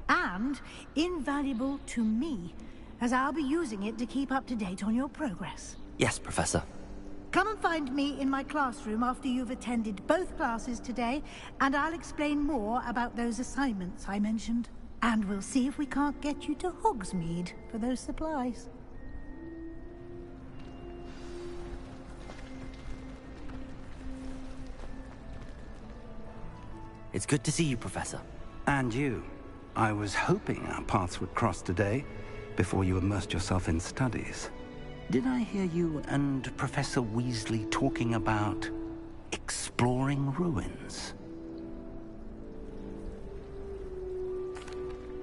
And invaluable to me, as I'll be using it to keep up to date on your progress. Yes, Professor. Come and find me in my classroom after you've attended both classes today, and I'll explain more about those assignments I mentioned. And we'll see if we can't get you to Hogsmeade for those supplies. It's good to see you, Professor. And you. I was hoping our paths would cross today, before you immersed yourself in studies. Did I hear you and Professor Weasley talking about exploring ruins?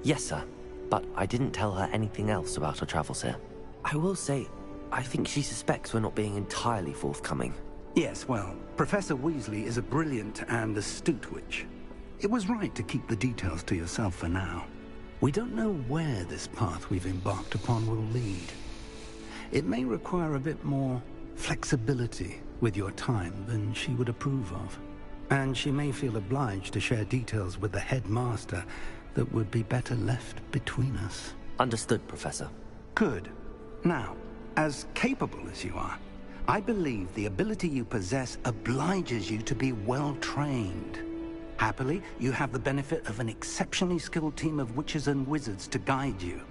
Yes, sir. But I didn't tell her anything else about our travels here. I will say, I think she suspects we're not being entirely forthcoming. Yes, well, Professor Weasley is a brilliant and astute witch. It was right to keep the details to yourself for now. We don't know where this path we've embarked upon will lead. It may require a bit more flexibility with your time than she would approve of. And she may feel obliged to share details with the headmaster that would be better left between us. Understood, Professor. Good. Now, as capable as you are, I believe the ability you possess obliges you to be well-trained. Happily, you have the benefit of an exceptionally skilled team of witches and wizards to guide you.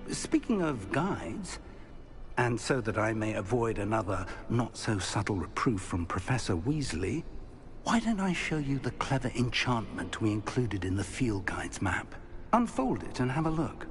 Speaking of guides, and so that I may avoid another not-so-subtle reproof from Professor Weasley, why don't I show you the clever enchantment we included in the field guide's map? Unfold it and have a look.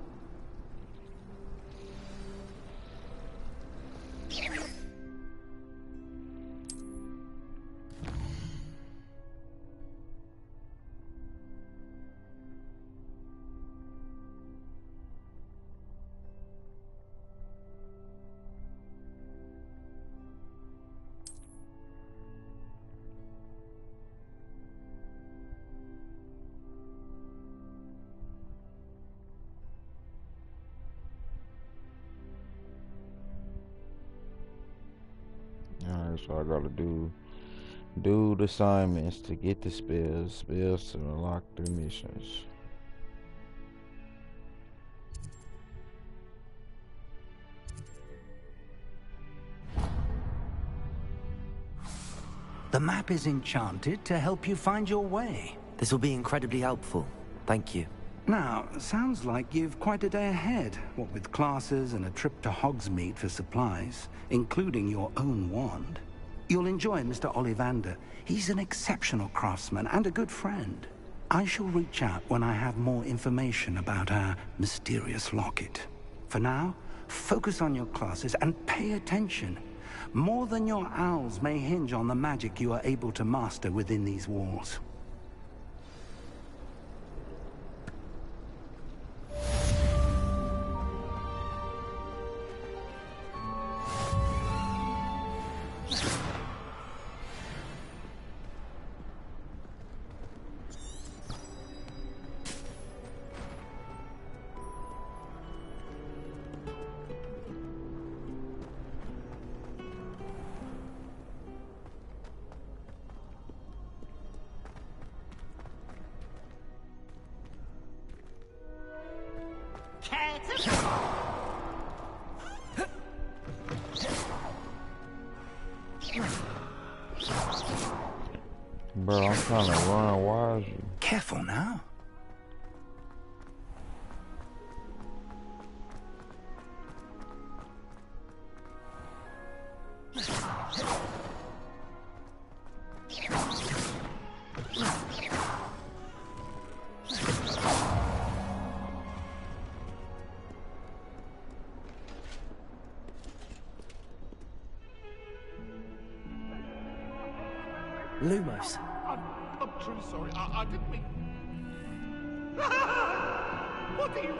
Alright, so I gotta do the assignments to get the spells to unlock the missions. The map is enchanted to help you find your way. This will be incredibly helpful. Thank you. Now, sounds like you've quite a day ahead, what with classes and a trip to Hogsmeade for supplies, including your own wand. You'll enjoy Mr. Ollivander. He's an exceptional craftsman and a good friend. I shall reach out when I have more information about our mysterious locket. For now, focus on your classes and pay attention. More than your owls may hinge on the magic you are able to master within these walls. Bro, I'm trying to run. Why is you? Careful now. Lumos. I'm truly sorry. I didn't mean... What are you...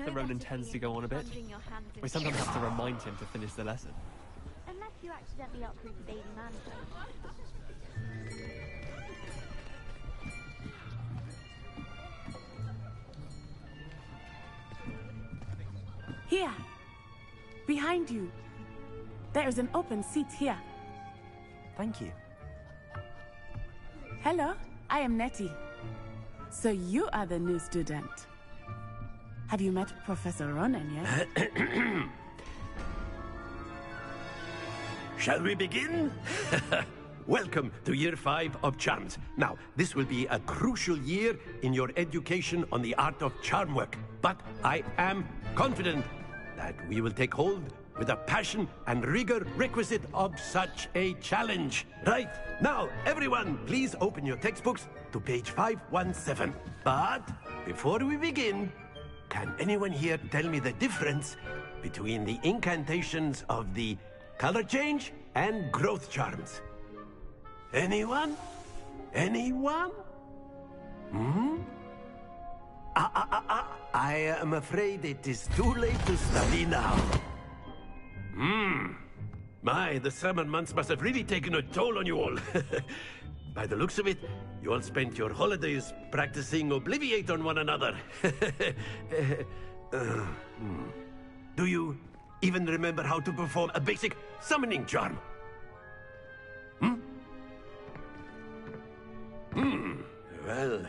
Arthur Ronan tends to go on a bit. We sometimes have to remind him to finish the lesson. Unless you accidentally uproot the baby man. Here. Behind you. There is an open seat here. Thank you. Hello, I am Nettie. So you are the new student. Have you met Professor Ronan yet? Shall we begin? Welcome to Year 5 of Charms. Now, this will be a crucial year in your education on the art of charm work. But I am confident that we will take hold with the passion and rigor requisite of such a challenge. Right, now, everyone, please open your textbooks to page 517. But before we begin, can anyone here tell me the difference between the incantations of the color change and growth charms? Anyone? Anyone? I am afraid it is too late to study now. My, the summer months must have really taken a toll on you all. By the looks of it, you all spent your holidays practicing Obliviate on one another. Do you even remember how to perform a basic summoning charm? Well,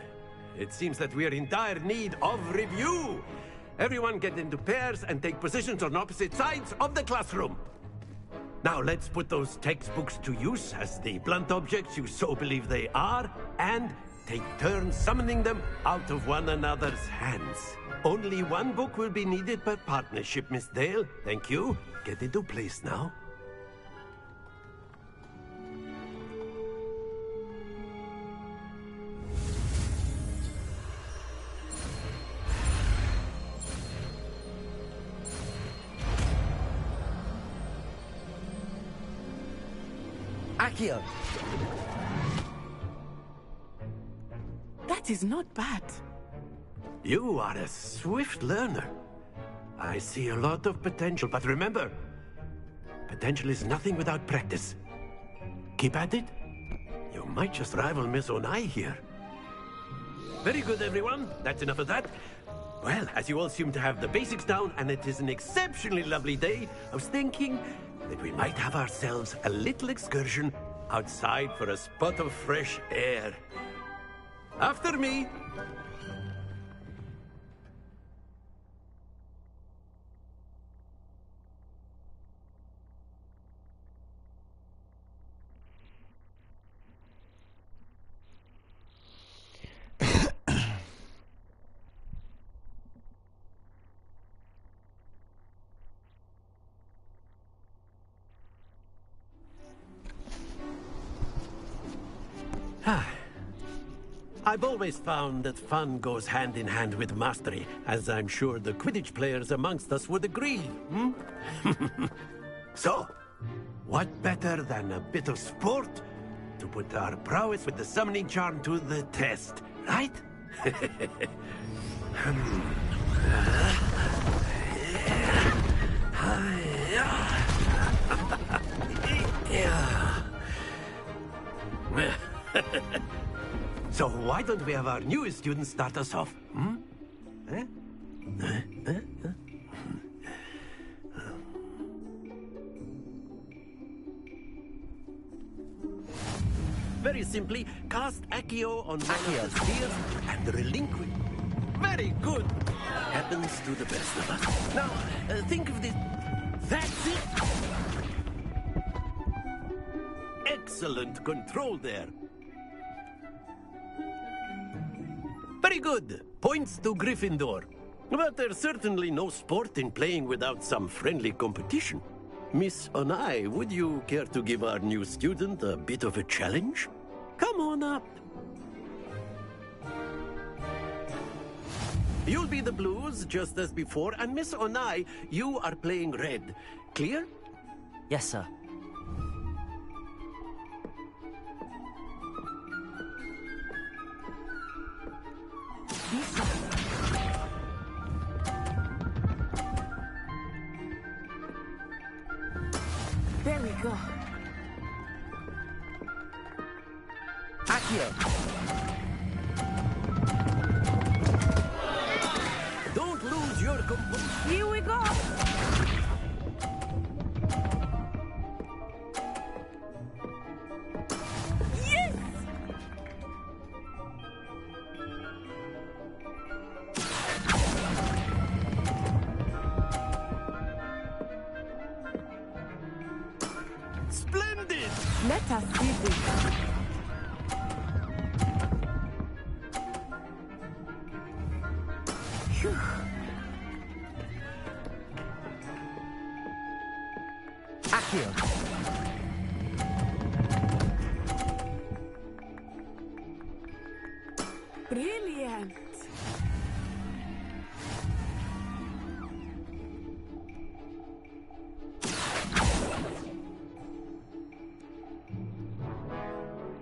it seems that we are in dire need of review. Everyone get into pairs and take positions on opposite sides of the classroom. Now let's put those textbooks to use as the blunt objects you so believe they are, and take turns summoning them out of one another's hands. Only one book will be needed per partnership, Miss Dale. Thank you. Get into place now. Accio! That is not bad. You are a swift learner. I see a lot of potential, but remember, potential is nothing without practice. Keep at it. You might just rival Miss Onai here. Very good, everyone. That's enough of that. Well, as you all seem to have the basics down, and it is an exceptionally lovely day, I was thinking that we might have ourselves a little excursion outside for a spot of fresh air. After me. I've always found that fun goes hand in hand with mastery, as I'm sure the Quidditch players amongst us would agree. So, what better than a bit of sport to put our prowess with the summoning charm to the test, right? So why don't we have our newest student start us off? Very simply, cast Accio on one of the spheres and relinquish. Very good. Happens to the best of us. Now, think of this. That's it. Excellent control there. Very good. Points to Gryffindor. But there's certainly no sport in playing without some friendly competition. Miss Onai, would you care to give our new student a bit of a challenge? Come on up. You'll be the blues, just as before, and Miss Onai, you are playing red. Clear? Yes, sir. There we go. Accio! Don't lose your composure. Here we go. Yes! Splendid! Let us see this. Phew. Accio! Brilliant.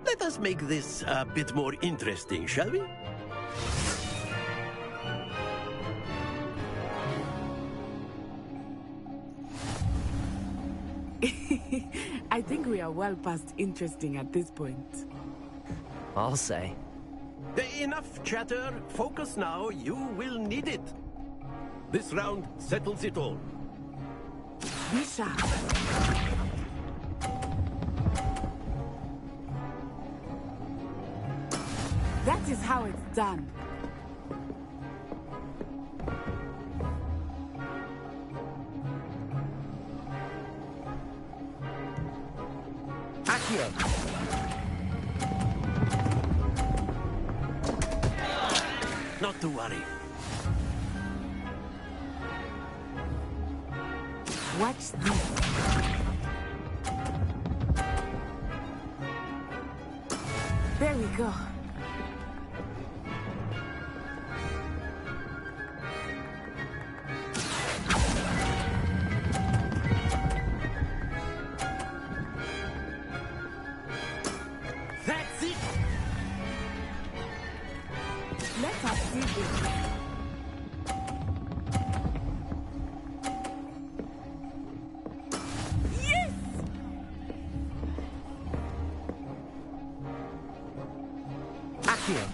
Let us make this a bit more interesting, shall we? I think we are well past interesting at this point. I'll say. Enough chatter. Focus now. You will need it. This round settles it all. Be sharp. That is how it's done. Accio! Not to worry. Watch this. There we go. That's it! Let us see this. Yes! Accio!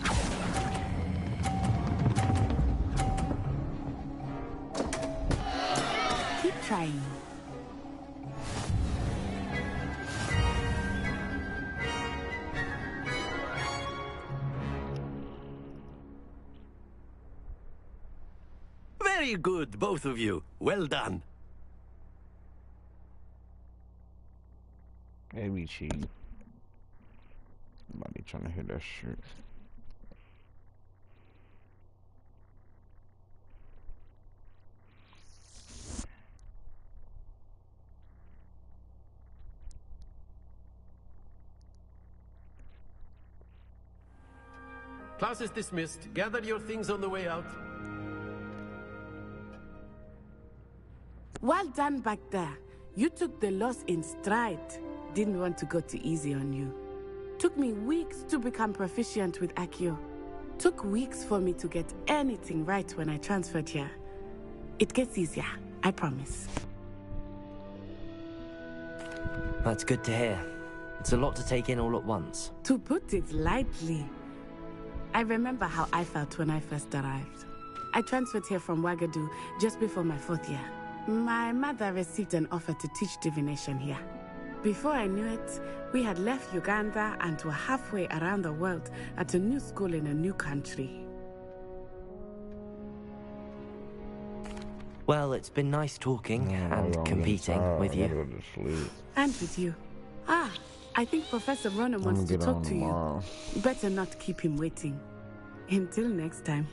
Keep trying. Very good, both of you. Well done. Hey, we cheat. Somebody trying to hit that shit. Class is dismissed. Gather your things on the way out. Well done back there. You took the loss in stride. Didn't want to go too easy on you. Took me weeks to become proficient with Accio. Took weeks for me to get anything right when I transferred here. It gets easier, I promise. That's good to hear. It's a lot to take in all at once. To put it lightly, I remember how I felt when I first arrived. I transferred here from Wagadu just before my 4th year. My mother received an offer to teach divination here. Before I knew it, we had left Uganda and were halfway around the world at a new school in a new country. Well, it's been nice talking and competing with you. And with you. Ah, I think Professor Ronan wants to talk to you. Better not keep him waiting. Until next time.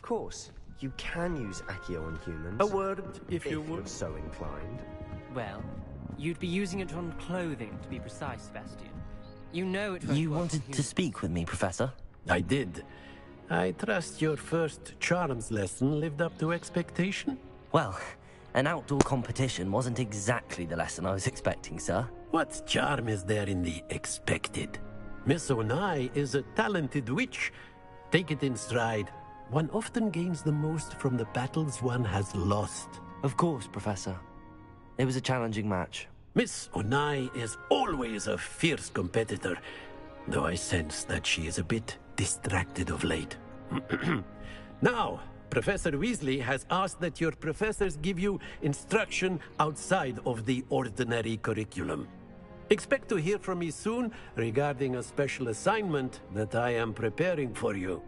course, you can use Accio on humans. A word, if you you're would. so inclined. Well, you'd be using it on clothing, to be precise, Sebastian. You know it won't You work on wanted to humans. speak with me, Professor? I did. I trust your first charms lesson lived up to expectation? Well, an outdoor competition wasn't exactly the lesson I was expecting, sir. What charm is there in the expected? Miss Onai is a talented witch. Take it in stride. One often gains the most from the battles one has lost. Of course, Professor. It was a challenging match. Miss Onai is always a fierce competitor, though I sense that she is a bit distracted of late. Now, Professor Weasley has asked that your professors give you instruction outside of the ordinary curriculum. Expect to hear from me soon regarding a special assignment that I am preparing for you.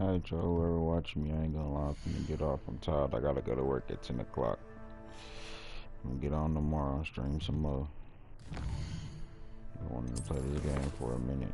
Alright, y'all, whoever watching me, I ain't gonna lie, I'm gonna get off. I'm tired. I gotta go to work at 10 o'clock. I'm gonna get on tomorrow, stream some more. I wanted to play this game for a minute.